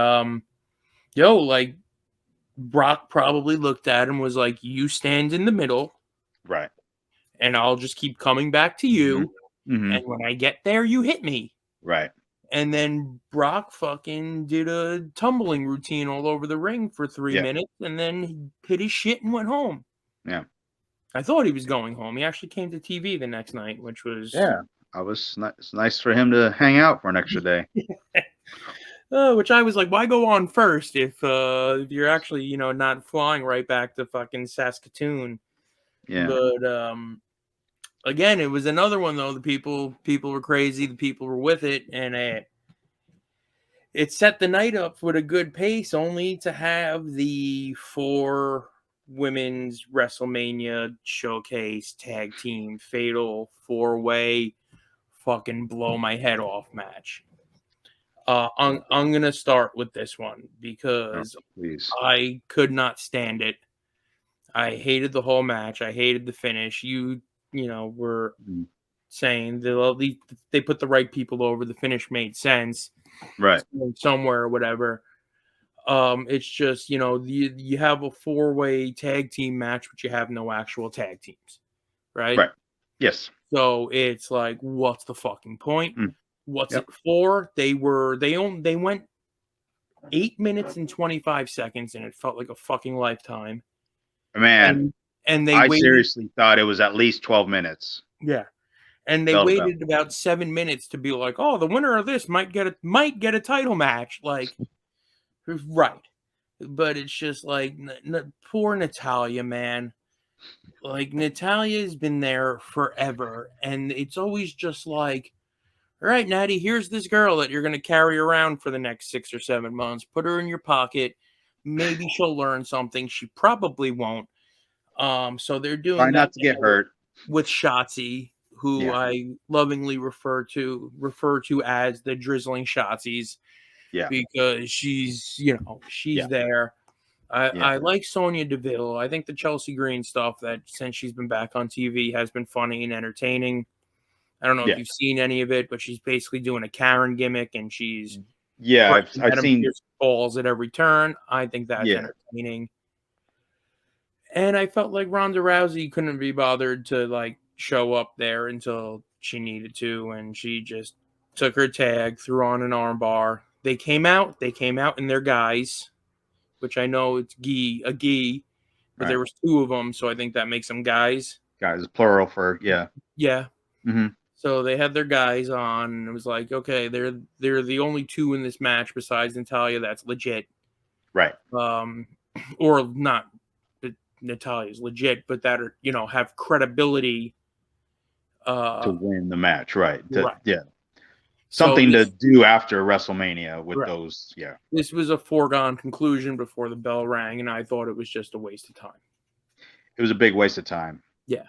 like Brock probably looked at him, was like, you stand in the middle. Right. And I'll just keep coming back to you. Mm-hmm. And when I get there, you hit me. Right. And then Brock fucking did a tumbling routine all over the ring for 3 minutes, and then he hit his shit and went home. Yeah. I thought he was going home. He actually came to TV the next night, which was... Yeah. It's nice for him to hang out for an extra day. Which I was like, why go on first if you're actually, not flying right back to fucking Saskatoon? Yeah. But, again, it was another one, though. The people were crazy. The people were with it. And it set the night up with a good pace, only to have the 4 women's WrestleMania showcase tag team fatal 4-way fucking blow my head off match. I'm going to start with this one because I could not stand it. I hated the whole match. I hated the finish. Were saying they put the right people over. The finish made sense, right? Somewhere or whatever. It's just you have a 4-way tag team match, but you have no actual tag teams, right? Right. Yes. So it's like, what's the fucking point? What's it for? They went 8 minutes and 25 seconds, and it felt like a fucking lifetime. Man. And I seriously thought it was at least 12 minutes. Yeah. And they waited about 7 minutes to be like, oh, the winner of this might get a title match. Like, right. But it's just like, poor Natalya, man. Like, Natalya's been there forever. And it's always just like, all right, Natty, here's this girl that you're going to carry around for the next 6 or 7 months. Put her in your pocket. Maybe she'll learn something. She probably won't. So they're doing Try not to get hurt with Shotzi, who I lovingly refer to as the drizzling Shotzis. Yeah, because she's there. I like Sonya Deville. I think the Chelsea Green stuff that since she's been back on TV has been funny and entertaining. I don't know if you've seen any of it, but she's basically doing a Karen gimmick, and she's I've seen balls at every turn. I think that's entertaining. And I felt like Ronda Rousey couldn't be bothered to like show up there until she needed to, and she just took her tag, threw on an armbar. They came out in their guys, which I know it's a gi, but there was 2 of them, so I think that makes them guys. Guys, plural for yeah. Mm-hmm. So they had their guys on, and it was like, okay, they're the only 2 in this match besides Natalya that's legit, right? Or not. Natalya's legit, but that are have credibility to win the match, right? Right. Something to do after WrestleMania with those. Yeah, this was a foregone conclusion before the bell rang, and I thought it was just a waste of time. It was a big waste of time. Yeah,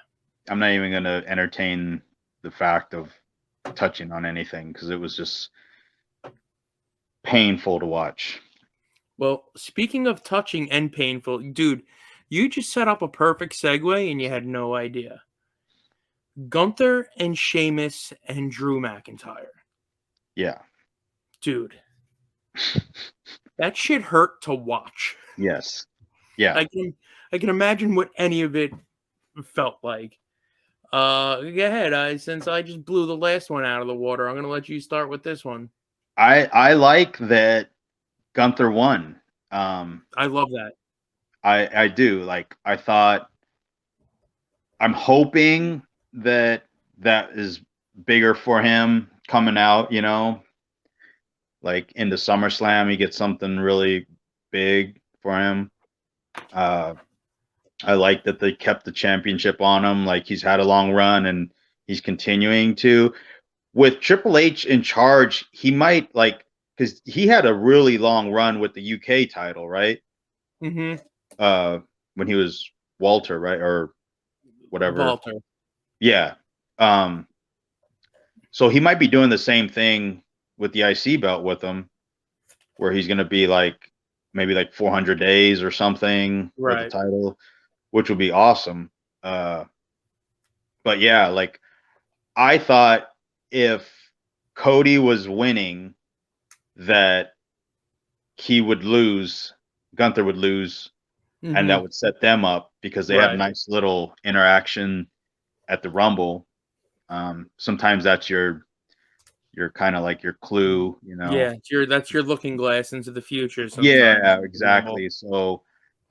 I'm not even going to entertain the fact of touching on anything because it was just painful to watch. Well, speaking of touching and painful, dude. You just set up a perfect segue and you had no idea. Gunther and Sheamus and Drew McIntyre. Yeah. Dude, that shit hurt to watch. Yes. Yeah. I can imagine what any of it felt like. Go ahead. Since I just blew the last one out of the water, I'm gonna let you start with this one. I like that Gunther won. I love that. I do. Like, I thought, I'm hoping that that is bigger for him coming out, like into SummerSlam, he gets something really big for him. I like that they kept the championship on him. Like, he's had a long run and he's continuing to. With Triple H in charge, he might, like, because he had a really long run with the UK title, right? Mm-hmm. When he was Walter, right? Or whatever. Walter. Yeah. So he might be doing the same thing with the IC belt with him, where he's going to be like maybe like 400 days or something with the Right. title, which would be awesome. But yeah, like, I thought if Cody was winning, that he would lose, Gunther would lose, and Mm-hmm. that would set them up because they have Right. nice little interaction at the Rumble. Sometimes that's your kind of like your clue, Yeah, that's your looking glass into the future sometimes. Yeah, exactly. So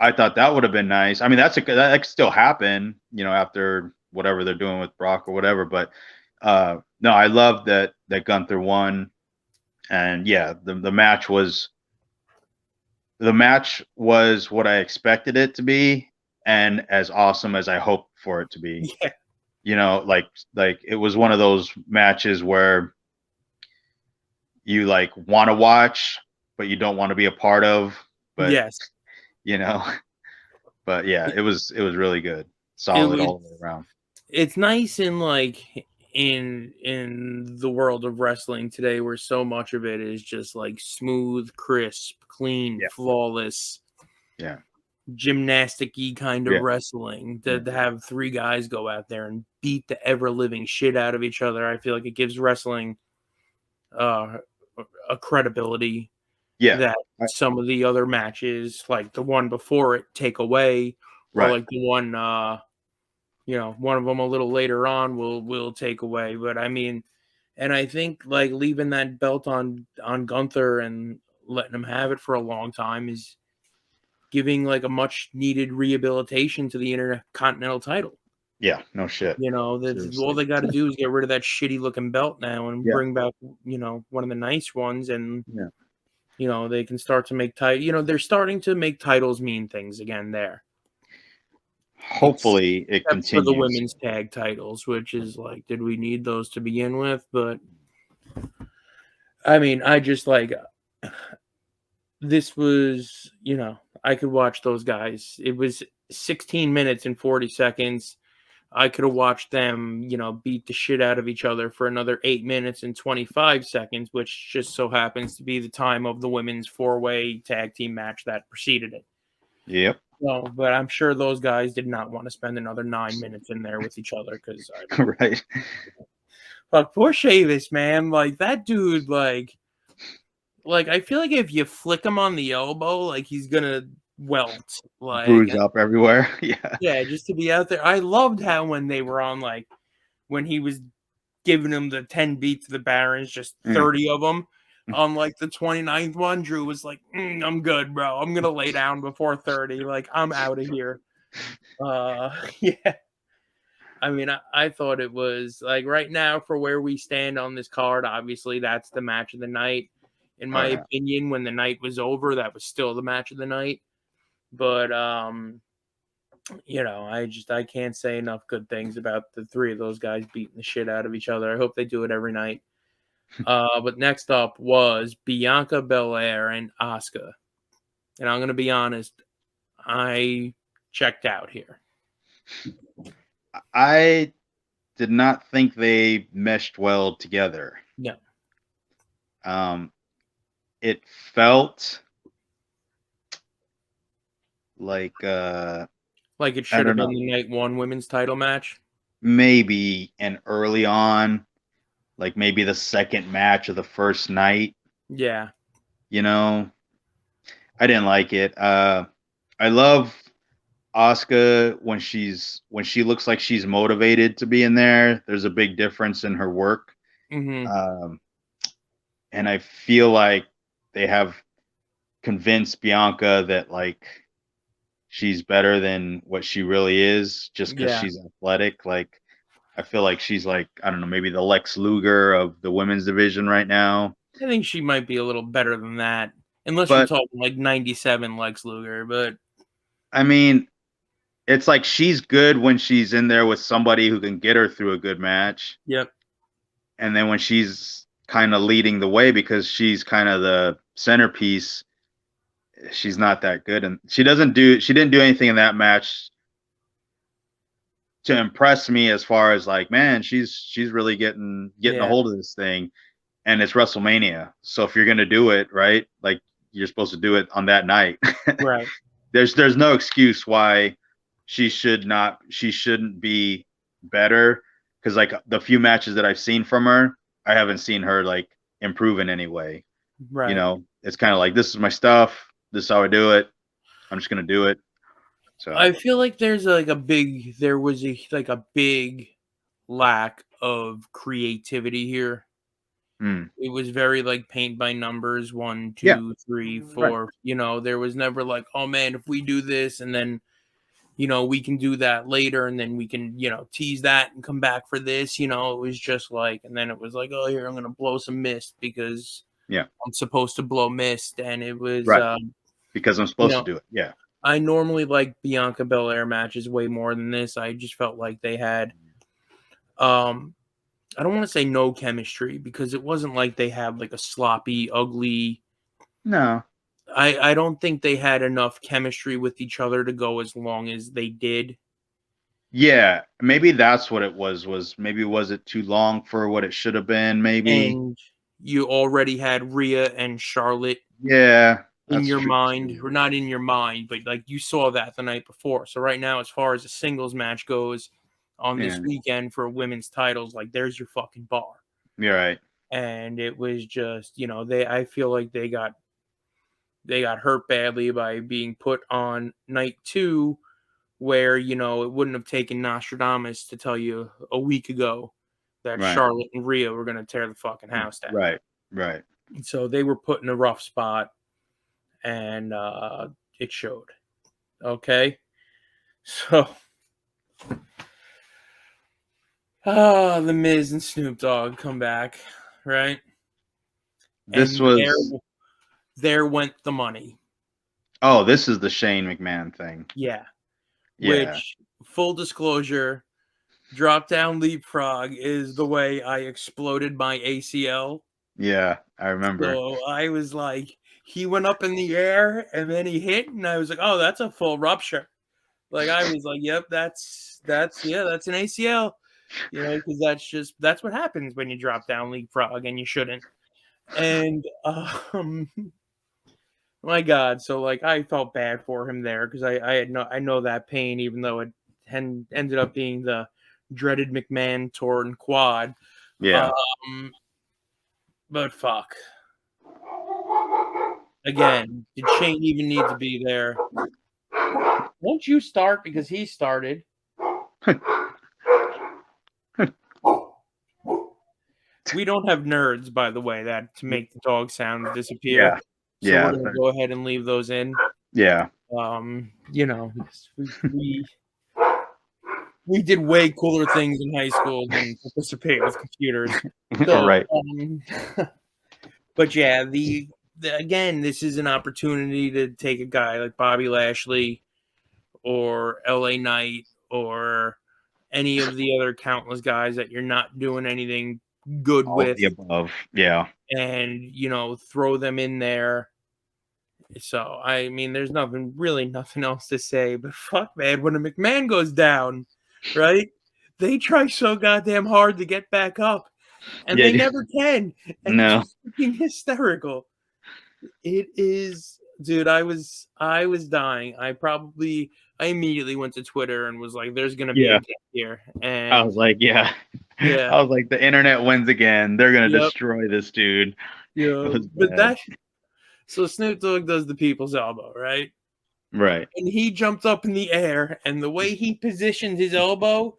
I thought that would have been nice. I mean, that could still happen, after whatever they're doing with Brock or whatever. But no, I love that Gunther won, and yeah, the match was what I expected it to be, and as awesome as I hoped for it to be. Yeah. Like it was one of those matches where you like want to watch, but you don't want to be a part of. But Yes. But yeah, it was really good, It solid was. all the way around. It's nice in the world of wrestling today, where so much of it is just like smooth, crisp, clean, Yeah, flawless, yeah, gymnastic-y kind of yeah, wrestling. yeah, To have three guys go out there and beat the ever-living shit out of each other, I feel like it gives wrestling uh, a credibility yeah. that some of the other matches, like the one before it, take away, or Right. like the one one of them a little later on will take away. But I mean, and I think like leaving that belt on Gunther and letting him have it for a long time is giving like a much needed rehabilitation to the Intercontinental title. Yeah, no shit. That's all Seriously. they got to do is get rid of that shitty looking belt now and Yeah, bring back one of the nice ones, and yeah. they can start to make they're starting to make titles mean things again there. Hopefully it Except for the continues. women's tag titles, which is like, did we need those to begin with? But I mean, I just like this was, I could watch those guys. It was 16 minutes and 40 seconds. I could have watched them, beat the shit out of each other for another 8 minutes and 25 seconds, which just so happens to be the time of the women's 4-way tag team match that preceded it. Yep. No, but I'm sure those guys did not want to spend another 9 minutes in there with each other because Right. fuck, poor Sheamus, man. Like that dude, like I feel like if you flick him on the elbow, like he's gonna welt. Like, Bruise up everywhere. Yeah. yeah, just to be out there. I loved how when they were on, like when he was giving him the 10 beats to the Barons, just 30 of them. On like the 29th one, Drew was like, I'm good, bro. I'm gonna lay down before 30. Like, I'm out of here. Yeah. I mean, I thought it was like right now for where we stand on this card. Obviously, that's the match of the night. In my opinion, when the night was over, that was still the match of the night. But I can't say enough good things about the three of those guys beating the shit out of each other. I hope they do it every night. But next up was Bianca Belair and Asuka. And I'm gonna be honest, I checked out here. I did not think they meshed well together. No. It felt like it should have been the night one women's title match. maybe an early on, like maybe the second match of the first night. Yeah. You know, I didn't like it. I love Asuka when she looks like she's motivated to be in there. There's a big difference in her work. Mm-hmm. Um, and I feel like they have convinced Bianca that like she's better than what she really is just because Yeah. she's athletic. Like I feel like she's like, I don't know, maybe the Lex Luger of the women's division right now. I think she might be a little better than that. Unless you're But talking like 97 Lex Luger, but I mean, it's like she's good when she's in there with somebody who can get her through a good match. yep. And then when she's kind of leading the way because she's kind of the centerpiece, she's not that good. And she didn't do anything in that match to impress me as far as like, man, she's really getting a Yeah. hold of this thing. And it's WrestleMania. So if you're gonna do it, right, like you're supposed to do it on that night. Right. There's no excuse why she shouldn't be better. Because like the few matches that I've seen from her, I haven't seen her like improve in any way. You Right. know, it's kind of like this is my stuff. This is how I do it. I'm just gonna do it. So I feel like there was a big lack of creativity here. It was very like paint by numbers, one, yeah, two, three, right, four. There was never like, oh man, if we do this and then we can do that later and then we can, tease that and come back for this. It was just like, and then it was like, oh, here, I'm going to blow some mist because yeah, I'm supposed to blow mist. And it was, right. Because I'm you supposed to know, do it. Yeah, I normally like Bianca Belair matches way more than this. I just felt like they had, um, I don't want to say no chemistry because it wasn't like they had like a sloppy, ugly. no, I don't think they had enough chemistry with each other to go as long as they did. yeah. Maybe that's what it was. Maybe was it too long for what it should have been? Maybe. And you already had Rhea and Charlotte Yeah, in that's your true mind, too. or not in your mind, but like you saw that the night before. So right now, as far as a singles match goes on this Yeah, weekend for women's titles, like there's your fucking bar. you're right. And it was just, I feel like they got hurt badly by being put on night two, where it wouldn't have taken Nostradamus to tell you a week ago that Right, Charlotte and Rhea were going to tear the fucking house down. right, right. So they were put in a rough spot, and it showed. Okay, so the Miz and Snoop Dogg come back, right? This And was. there went the money. Oh, this is the Shane McMahon thing. Yeah. Yeah, Which, full disclosure, drop down leapfrog is the way I exploded my ACL. yeah. I remember. So I was like, he went up in the air and then he hit, and I was like, oh, that's a full rupture. Like I was like, yep, that's an ACL. Because that's what happens when you drop down leapfrog and you shouldn't. And my God, so like I felt bad for him there because I know that pain, even though it ended up being the dreaded McMahon torn quad. Yeah. But fuck. Again, did Shane even need to be there? Won't you start because he started? We don't have nerds, by the way, that to make the dog sounds disappear. Yeah. So Yeah. we're gonna go ahead and leave those in. Yeah. We did way cooler things in high school than participate with computers. So, Right. But yeah, again, this is an opportunity to take a guy like Bobby Lashley or LA Knight or any of the other countless guys that you're not doing anything good All of with, the above. Yeah. and throw them in there. So I mean, there's nothing else to say. But fuck, man, when a McMahon goes down, right? They try so goddamn hard to get back up, and Yeah. they never can. And it's No. freaking hysterical. It is dude, I was dying. I immediately went to Twitter and was like, "There's gonna be a Yeah. gift here," I and was like, yeah. yeah, I was like, the internet wins again. They're gonna yep, destroy this dude. It yeah. was But bad. so Snoop Dogg does the people's elbow, right? Right. And he jumped up in the air, and the way he positioned his elbow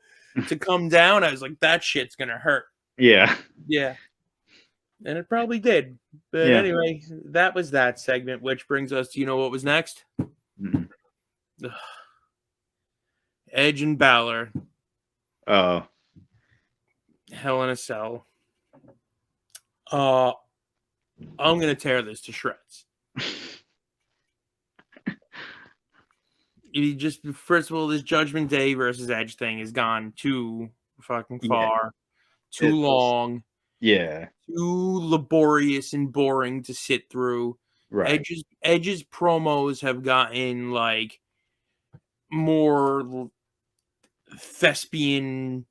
to come down, I was like, "That shit's gonna hurt." Yeah. Yeah, and it probably did. But Yeah. anyway, that was that segment, which brings us to what was next? Mm-mm. Edge and Balor, Oh. Hell in a Cell. Uh, I'm gonna tear this to shreds. You just first of all, this Judgment Day versus Edge thing has gone too fucking Yeah. far, too It was. long, Yeah. too laborious and boring to sit through. Right. Edge's promos have gotten like more thespian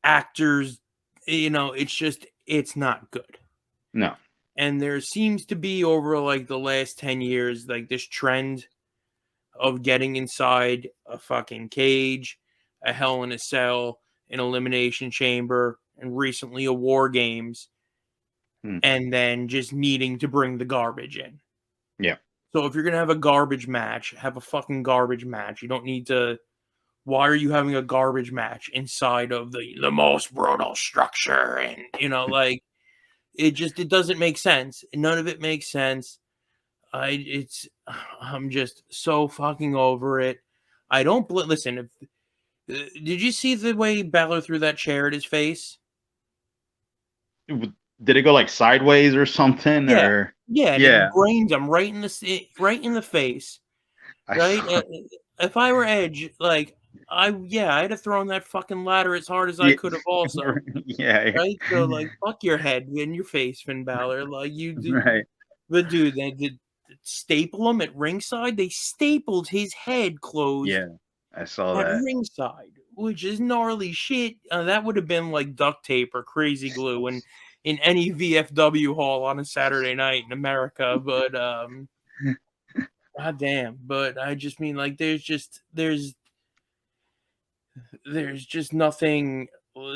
actors. It's not good. No. And there seems to be over like the last 10 years, like this trend of getting inside a fucking cage, a Hell in a Cell, an Elimination Chamber, and recently a War Games, Hmm. and then just needing to bring the garbage in. Yeah. So if you're gonna have a garbage match, have a fucking garbage match. You don't need to. Why are you having a garbage match inside of the most brutal structure? And like it doesn't make sense. None of it makes sense. I'm just so fucking over it. I don't listen. Did you see the way Balor threw that chair at his face? Did it go like sideways or something? Yeah, Or yeah, and it yeah. brained him right in the face. I Right. saw. If I were Edge, like I'd have thrown that fucking ladder as hard as I Yeah. could have. Also, Yeah. right. So like, fuck your head and your face, Finn Balor. Like you do. Right. But dude, they did staple him at ringside. They stapled his head closed Yeah. I saw at that. ringside, which is gnarly shit. That would have been like duct tape or crazy glue in any VFW hall on a Saturday night in America. But god damn. But I just mean like there's just nothing.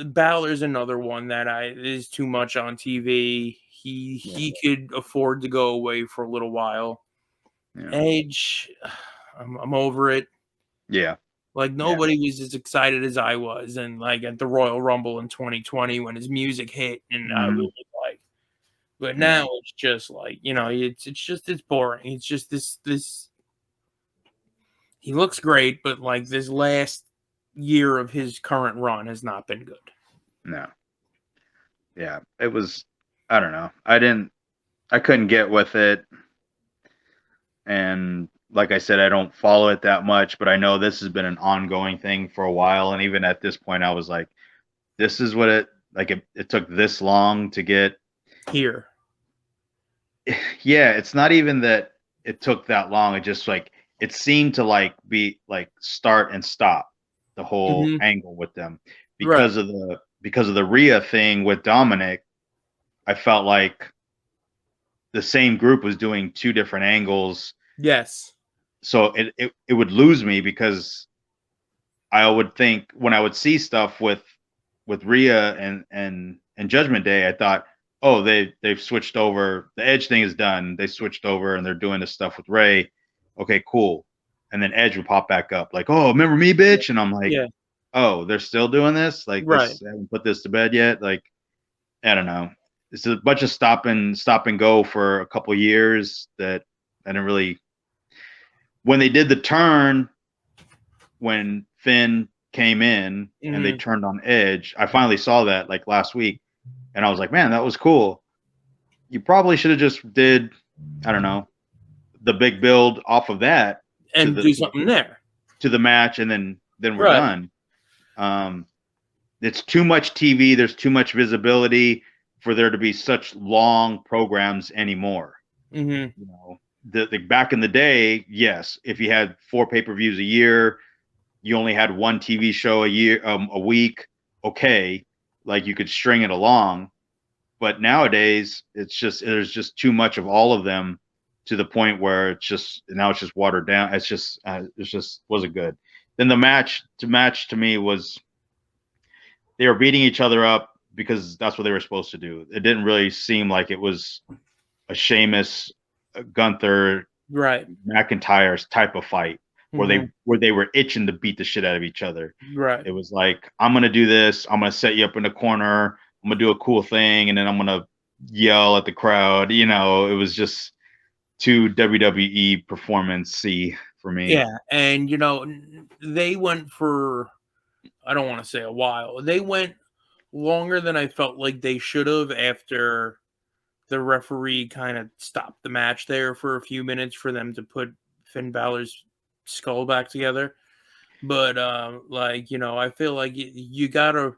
Balor's another one that is too much on TV. He could afford to go away for a little while. Yeah. Edge, I'm over it. Yeah. Like Yeah. nobody was as excited as I was, and like at the Royal Rumble in 2020 when his music hit, and I was like, but now it's just like it's boring. It's just this. He looks great, but like this last year of his current run has not been good. No. Yeah. It was. I don't know. I couldn't get with it, and like I said, I don't follow it that much, but I know this has been an ongoing thing for a while, and even at this point, I was like, this is what it took this long to get Here. Yeah, it's not even that it took that long. It just like it seemed to like be like start and stop the whole Mhm. angle with them Right. because of the Rhea thing with Dominic. I felt like the same group was doing two different angles, Yes. so it would lose me because I would think when I would see stuff with Rhea and Judgment Day, I thought, oh, they've switched over. The Edge thing is done. They switched over and they're doing this stuff with Ray. Okay, cool. And then Edge would pop back up like, oh, remember me, bitch? And I'm like, Yeah. oh, they're still doing this? Like Right. this, I haven't put this to bed yet. Like, I don't know. It's a bunch of stop and go for a couple years that I didn't really. When they did the turn, when Finn came in and they Mhm. turned on Edge, I finally saw that like last week, and I was like, man, that was cool. You probably should have just did, I don't know, the big build off of that to And the do something there. to the match, and then we're Right. done. Um, it's too much TV. There's too much visibility for there to be such long programs anymore. Mhm. You know, the back in the day, yes, if you had 4 pay-per-views a year, you only had one TV show a week. Okay, like you could string it along, but nowadays there's just too much of all of them to the point where it's just watered down. It's just wasn't good. Then the match to me was they were beating each other up because that's what they were supposed to do. It didn't really seem like it was a Sheamus, Gunther, McIntyre's type of fight where they were itching to beat the shit out of each other. Right. It was like, I'm gonna do this. I'm gonna set you up in the corner. I'm gonna do a cool thing, and then I'm gonna yell at the crowd. You know, it was just too WWE performance-y for me. Yeah, and you know, they went for, I don't want to say a while. They went longer than I felt like they should have after the referee kind of stopped the match there for a few minutes for them to put Finn Balor's skull back together. But like, you know, I feel like you gotta,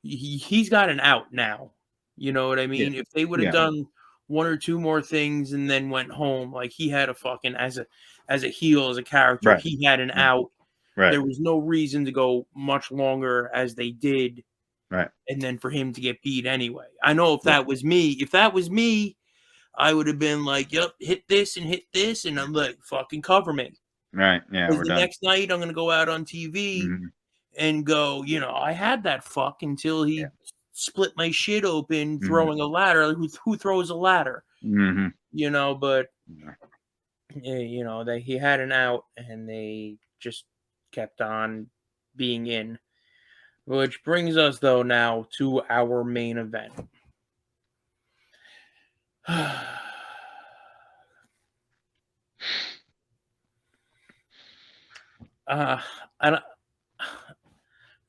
he's got an out now. You know what I mean? Yeah. If they would have done one or two more things and then went home, like he had a fucking as a heel, as a character, he had an out. Right. There was no reason to go much longer as they did. Right. And then for him to get beat anyway. I know if that was me, I would have been like, yep, hit this, and I'm like, fucking cover me. Right. Yeah. Because the next night I'm gonna go out on TV and go, you know, I had that fuck until he split my shit open throwing a ladder. Who throws a ladder? You know, but you know, he had an out and they just kept on being in. Which brings us, though, now to our main event.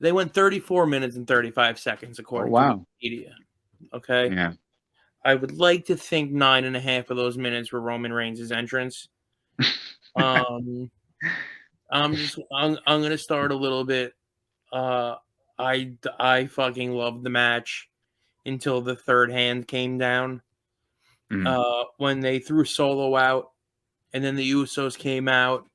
They went 34 minutes and 35 seconds, according to Wikipedia. Okay? Yeah. I would like to think 9.5 of those minutes were Roman Reigns' entrance. I'm gonna start a little bit. I fucking loved the match until the third hand came down. When they threw Solo out, and then the Usos came out,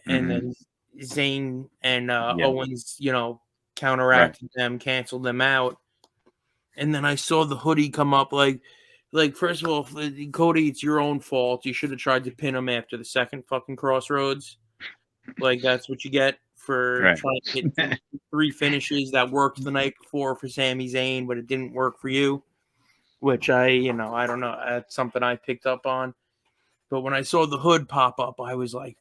and then Zayn and Owens, you know, counteracted them, canceled them out. And then I saw the hoodie come up. Like first of all, Cody, it's your own fault. You should have tried to pin him after the second fucking Crossroads. Like, that's what you get for trying to hit three finishes that worked the night before for Sami Zayn, but it didn't work for you. Which I don't know. That's something I picked up on. But when I saw the hood pop up, I was like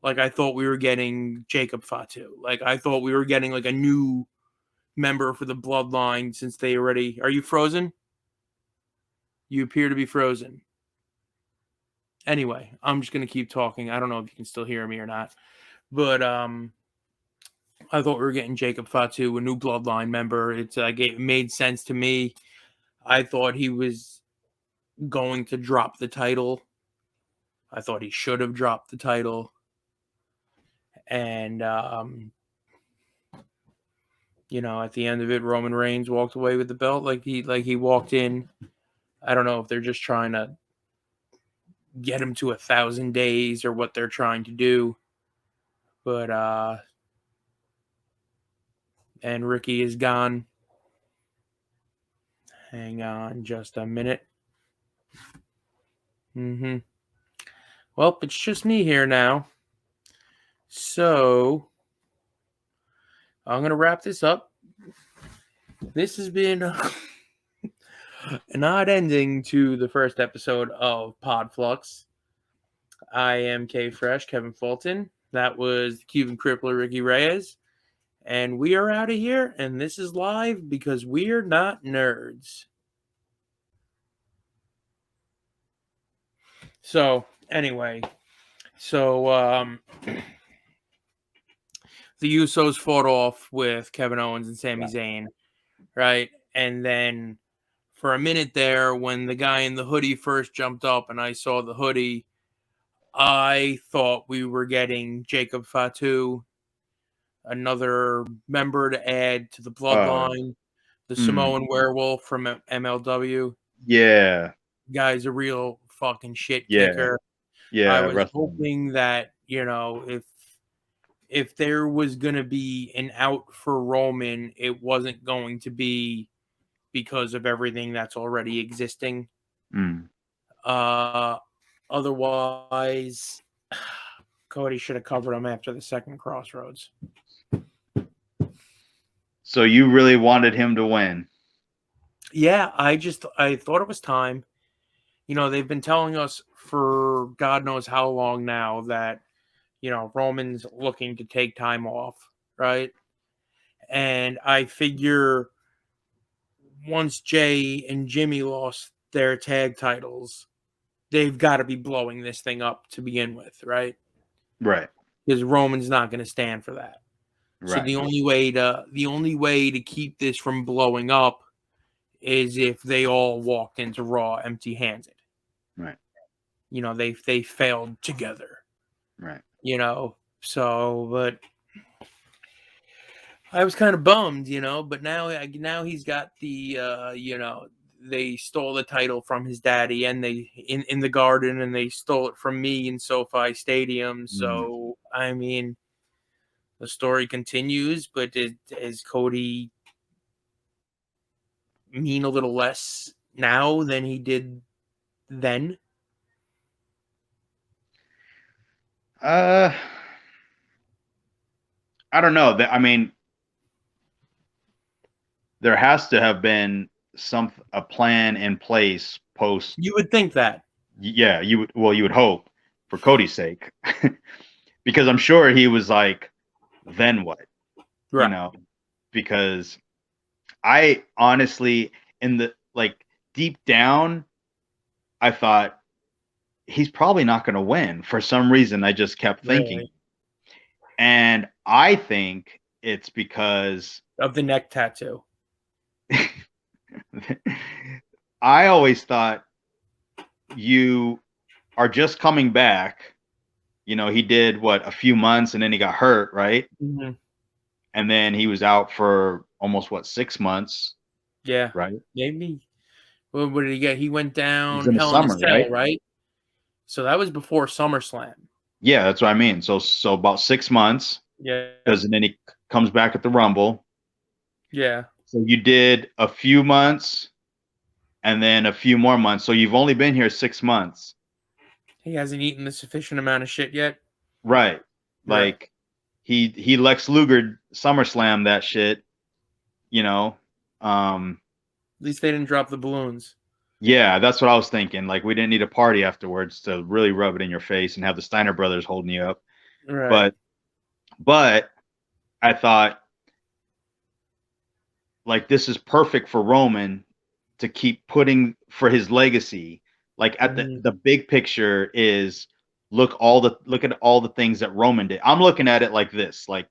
I thought we were getting Jacob Fatu. Like, I thought we were getting like a new member for the bloodline since they already. Are you frozen? You appear to be frozen. Anyway, I'm just gonna keep talking. I don't know if you can still hear me or not, but I thought we were getting Jacob Fatu, a new bloodline member. It made sense to me. I thought he was going to drop the title. I thought he should have dropped the title. And, you know, at the end of it, Roman Reigns walked away with the belt like he walked in. I don't know if they're just trying to get him to 1,000 days or what they're trying to do. But, and Ricky is gone. Hang on just a minute. Well, it's just me here now. So, I'm going to wrap this up. This has been an odd ending to the first episode of Podfluxxx. I am K-Fresh, Kevin Fulton. That was Cuban Crippler, Ricky Reyes. And we are out of here, and this is live because we're not nerds. So, anyway, the Usos fought off with Kevin Owens and Sami Zayn, right? And then for a minute there, when the guy in the hoodie first jumped up and I saw the hoodie, I thought we were getting Jacob Fatu, another member to add to the bloodline, the Samoan werewolf from MLW. Yeah. Guy's a real fucking shit kicker. Yeah. I was hoping that, you know, if there was going to be an out for Roman, it wasn't going to be because of everything that's already existing. Otherwise, Cody should have covered him after the second Crossroads. So you really wanted him to win? Yeah, I thought it was time. You know, they've been telling us for God knows how long now that, you know, Roman's looking to take time off, right? And I figure once Jay and Jimmy lost their tag titles, they've got to be blowing this thing up to begin with, right? Right. Because Roman's not going to stand for that. So Right. the only way to keep this from blowing up is if they all walked into Raw empty-handed. Right. You know, they failed together. Right. You know, so but I was kind of bummed, you know, but now he's got the you know, they stole the title from his daddy and they in the Garden, and they stole it from me in SoFi Stadium. So I mean, the story continues, but is Cody mean a little less now than he did then? I don't know. I mean, there has to have been a plan in place post. You would think that. Yeah, you would hope for Cody's sake, because I'm sure he was like, then what? You Right. know, because I honestly, in the like deep down, I thought he's probably not going to win. For some reason, I just kept thinking, Really. and I think it's because Of the neck tattoo. I always thought you are just coming back. You know, he did what, a few months, and then he got hurt, right? Mm-hmm. And then he was out for almost 6 months, Yeah. right? Maybe. What did he get? He went It was down in the Hell in a summer, right? Cell, right? So that was before SummerSlam. Yeah, that's what I mean. So about 6 months, Yeah. because then he comes back at the Rumble. Yeah. So you did a few months and then a few more months. So you've only been here 6 months. He hasn't eaten the sufficient amount of shit yet. Right. Right. Like he Lex Luger SummerSlam that shit, you know. At least they didn't drop the balloons. Yeah, that's what I was thinking. Like, we didn't need a party afterwards to really rub it in your face and have the Steiner brothers holding you up. Right. But I thought, like, this is perfect for Roman to keep putting for his legacy. Like, at the big picture is look at all the things that Roman did. I'm looking at it like this, like,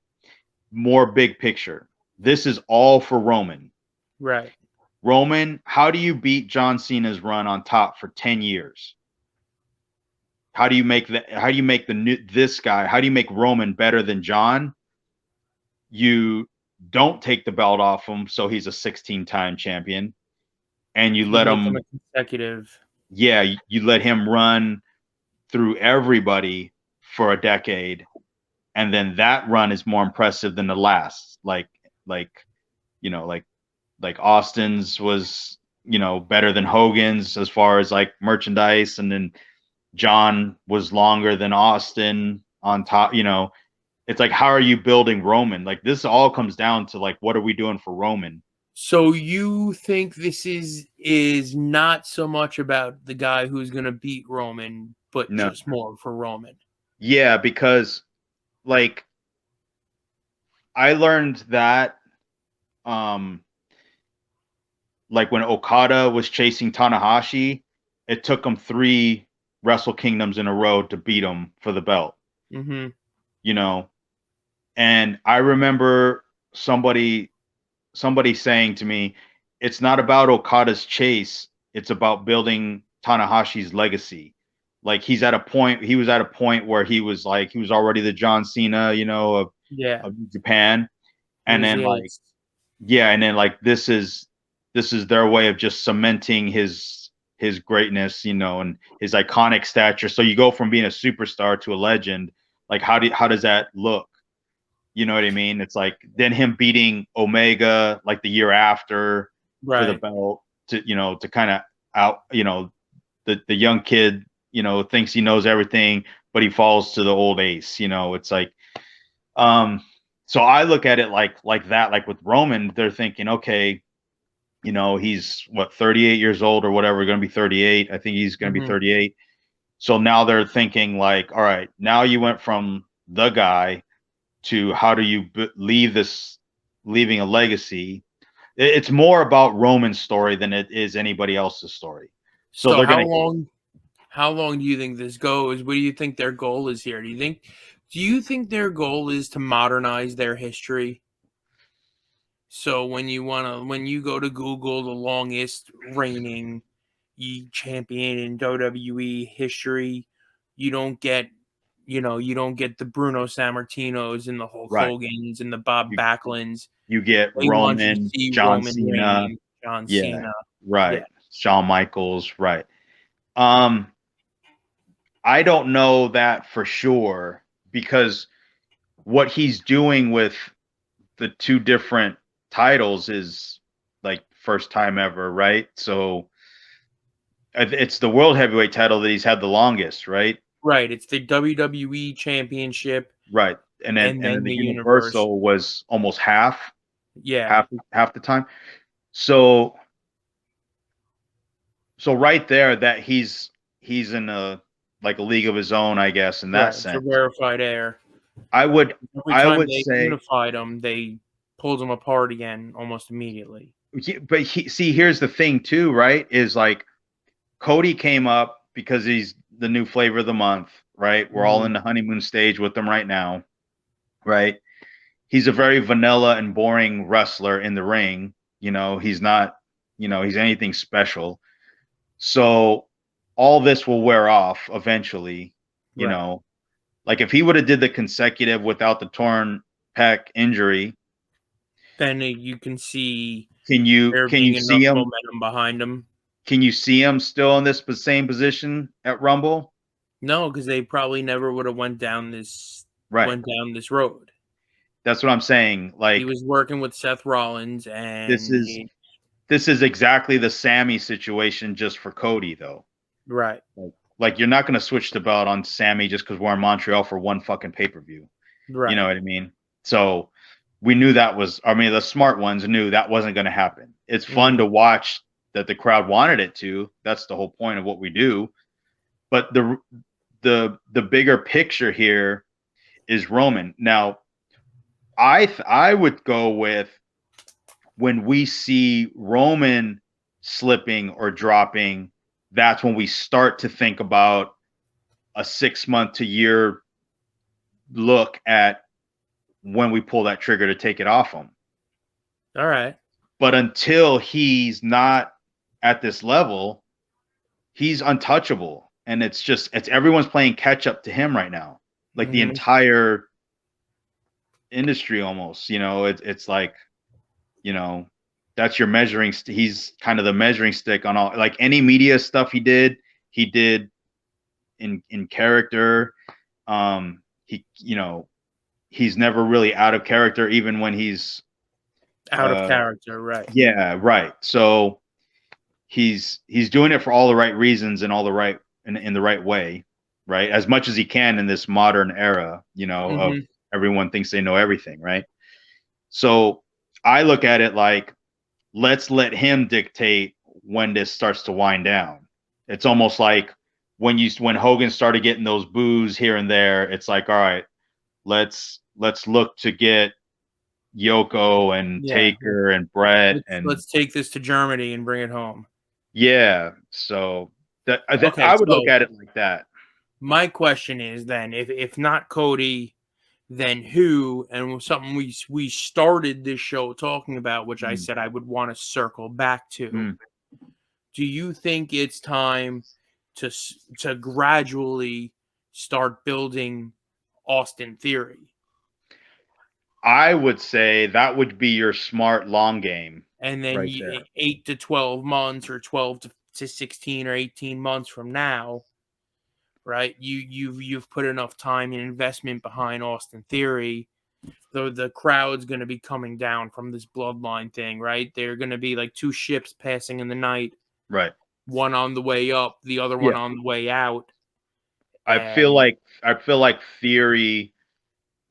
more big picture. This is all for Roman. Right. Roman, how do you beat John Cena's run on top for 10 years? How do you make this guy? How do you make Roman better than John? You don't take the belt off him, so he's a 16-time champion, and you let make him him. a consecutive. Yeah, you let him run through everybody for a decade, and then that run is more impressive than the last. Like you know, like Austin's was, you know, better than Hogan's as far as like merchandise, and then John was longer than Austin on top. You know, it's like, how are you building Roman? Like, this all comes down to, like, what are we doing for Roman? So you think this is not so much about the guy who's going to beat Roman, but No. just more for Roman? Yeah, because like I learned that like when Okada was chasing Tanahashi, it took him 3 Wrestle Kingdoms in a row to beat him for the belt. Mm-hmm. You know, and I remember somebody saying to me, it's not about Okada's chase, it's about building Tanahashi's legacy. Like, he was at a point where he was already the John Cena, you know, of Japan. And then like, yeah, and then like this is their way of just cementing his greatness, you know, and his iconic stature. So you go from being a superstar to a legend. Like, how does that look? You know what I mean? It's like then him beating Omega like the year after for the belt to, you know, to kind of out, you know, the young kid thinks he knows everything, but he falls to the old ace. It's like, so I look at it like that. Like with Roman, they're thinking, okay, he's what 38 years old or whatever, going to be 38. I think he's going to be 38. So now they're thinking like, all right, now you went from the guy to how do you leaving a legacy. It's more about Roman's story than it is anybody else's story. So they're how going to. how long do you think this goes? What do you think their goal is here? Do you think their goal is to modernize their history? So when you go to Google the longest reigning champion in WWE history, you don't get you don't get the Bruno Sammartinos and the Hulk Right. Hogan's and the Bob Backlunds. You get They want you to Roman, see John Roman Cena, Reigns, John yeah, Cena. right, Yeah. Shawn Michaels, right. I don't know that for sure because what he's doing with the two different titles is like first time ever, right? So it's the world heavyweight title that he's had the longest, right? Right. It's the WWE Championship, Right. And then the the Universe. Universal was almost half Yeah. the time. So right there that he's in a like a league of his own, I guess, in that Right. sense. For rarefied air. Every time they say unified them, they pulled them apart again almost immediately. but here's the thing too, right? Is like Cody came up because he's the new flavor of the month, right? We're all in the honeymoon stage with him right now, right? He's a very vanilla and boring wrestler in the ring. He's not, he's anything special. So all this will wear off eventually, like if he would have did the consecutive without the torn pec injury, then you can see can you see him momentum behind him. Can you see him still in this same position at Rumble? No, because they probably never would have went down this road. That's what I'm saying. Like he was working with Seth Rollins, and this is exactly the Sammy situation just for Cody, though. Right. Like you're not going to switch the belt on Sammy just because we're in Montreal for one fucking pay-per-view. Right. You know what I mean? So we knew the smart ones knew that wasn't going to happen. It's fun to watch that the crowd wanted it to. That's the whole point of what we do. But the bigger picture here is Roman. Now, I would go with when we see Roman slipping or dropping, that's when we start to think about a 6 month to year look at when we pull that trigger to take it off him. All right. But until he's not at this level, he's untouchable. And it's everyone's playing catch up to him right now. Like the entire industry almost, it's like, that's your measuring. He's kind of the measuring stick on all, like any media stuff he did in character. He's never really out of character, even when he's out of character. Right. Yeah. Right. So he's doing it for all the right reasons and all the right in the right way, right? As much as he can in this modern era, of everyone thinks they know everything, right? So I look at it like, let's let him dictate when this starts to wind down. It's almost like when Hogan started getting those boos here and there, it's like, all right, let's look to get Yoko and Taker and Brett let's take this to Germany and bring it home. Yeah, so I would look at it like that. My question is then, if not Cody, then who? And something we started this show talking about, which I said I would want to circle back to. Do you think it's time to gradually start building Austin Theory? I would say that would be your smart long game. And then 8 to 12 months or 12 to 16 or 18 months from now, right? You've put enough time and investment behind Austin Theory. The crowd's going to be coming down from this bloodline thing, right? They're going to be like two ships passing in the night. Right. One on the way up, the other one on the way out. I feel like Theory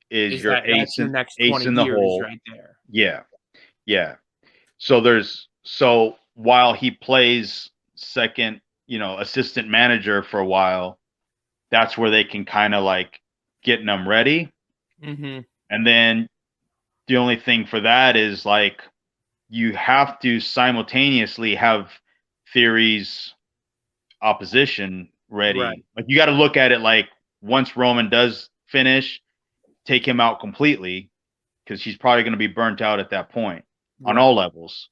is your that's your next ace 20 in the years hole. right there. Yeah, yeah. So while he plays second, assistant manager for a while, that's where they can kind of like getting them ready. Mm-hmm. And then the only thing for that is like you have to simultaneously have Theory's opposition Right. ready. Like you got to look at it like once Roman does finish, take him out completely because he's probably going to be burnt out at that point on Right. all levels.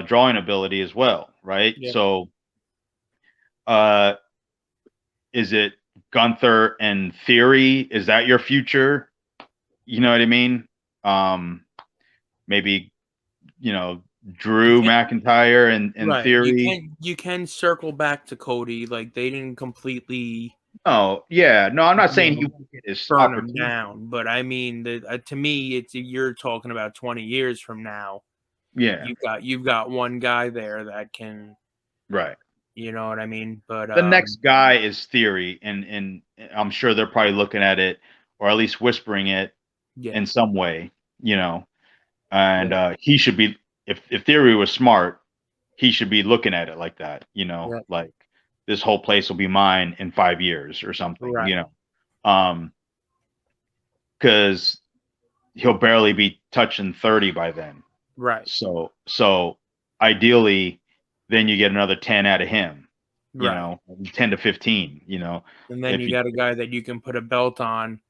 Drawing ability as well, right? Yeah. So, uh, is it Gunther and Theory? Is that your future? You know what I mean? Maybe You Drew can't, McIntyre and right. Theory. You can circle back to Cody. Like they didn't completely, Oh yeah, no, I'm not you saying he know, won't get his burn him opportunity. down. But I mean, to me, it's you're talking about 20 years from now. Yeah, You've got one guy there that can, right. you know what I mean. But The next guy is Theory, and I'm sure they're probably looking at it or at least whispering it yeah, in some way, you know. And yeah, he should be, if Theory was smart, he should be looking at it like that, yeah, like this whole place will be mine in 5 years or something, right, because he'll barely be touching 30 by then. right, So ideally, then you get another 10 out of him, right. 10 to 15, And then if you you, got a guy that you can put a belt on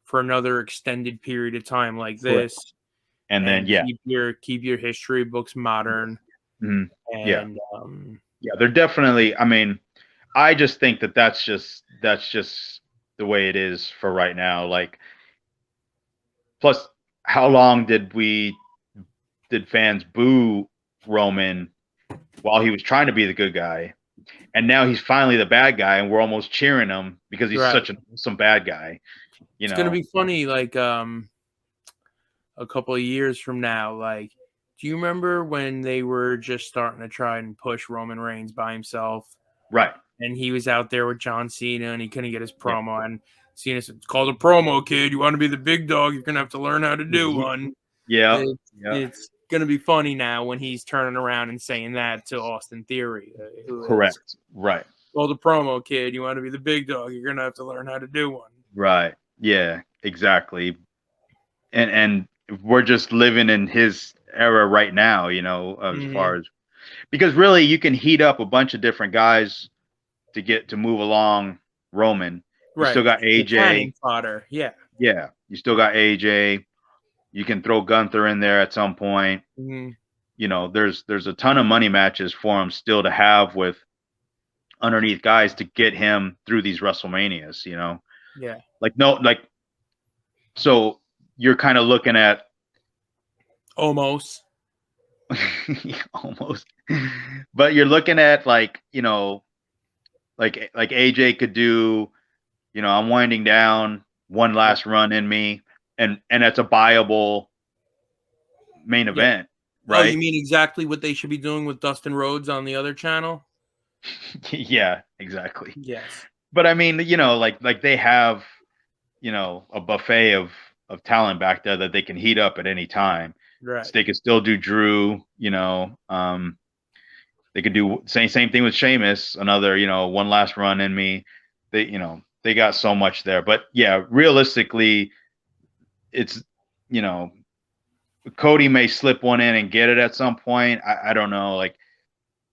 for another extended period of time like correct. this, And then, and yeah, keep your history books modern. mhm, yeah, And yeah, they're definitely, I mean, I just think that that's just the way it is for right now. Like, plus, how long did fans boo Roman while he was trying to be the good guy, and now he's finally the bad guy, and we're almost cheering him because he's right, such an awesome bad guy. You it's gonna know, be funny. Like a couple of years from now, like. Do you remember when they were just starting to try and push Roman Reigns by himself? right? And he was out there with John Cena and he couldn't get his Yeah, promo. And Cena said, "It's called a promo, kid. You want to be the big dog, you're going to have to learn how to do one." yeah, yeah. It's going to be funny now when he's turning around and saying that to Austin Theory, who is Correct. Right. called a promo, kid. You want to be the big dog, you're going to have to learn how to do one. Right. Yeah. Exactly. And we're just living in his era right now. As Mm-hmm. far as because really you can heat up a bunch of different guys to move along Roman. You still Right. got The cannon AJ. fodder. Yeah. Yeah. You still got AJ. You can throw Gunther in there at some point. Mm-hmm. There's a ton of money matches for him still to have with underneath guys to get him through these WrestleManias. Yeah. Like no, like so you're kind of looking at Almost. almost, but you're looking at like like AJ could do. I'm winding down, one last run in me, and that's a buyable main Yeah. event, Oh, you right? mean exactly what they should be doing with Dustin Rhodes on the other channel? Yeah, exactly. Yes. But I mean, like they have, a buffet of talent back there that they can heat up at any time. So Right. they could still do Drew, they could do same thing with Sheamus, another, one last run in me. They got so much there. But yeah, realistically, it's you know, Cody may slip one in and get it at some point. I don't know. Like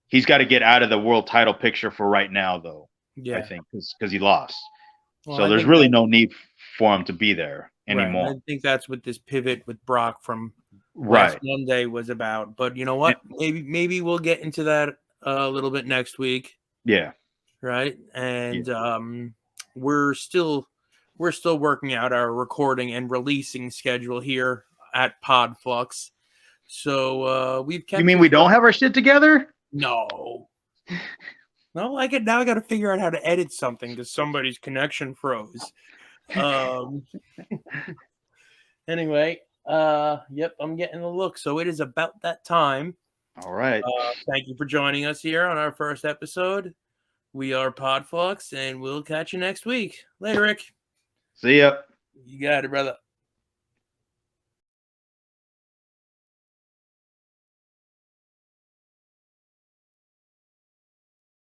he's got to get out of the world title picture for right now, though. I Yeah. think because he lost. Well, So I there's think really that no need for him to be there right. And I anymore. think that's what this pivot with Brock from last Right. Monday was about. But you know And- what? Maybe we'll get into that a little bit next week, yeah. right? Yeah. And we're still working out our recording and releasing schedule here at Podfluxxx. So we've You kept mean it we don't have our shit together? no. No, I get now I got to figure out how to edit something because somebody's connection froze. Um Anyway, yep, I'm getting a look. So it is about that time. All right. Thank you for joining us here on our first episode. We are Podfluxxx, and we'll catch you next week. Later, Rick. See ya. You got it, brother.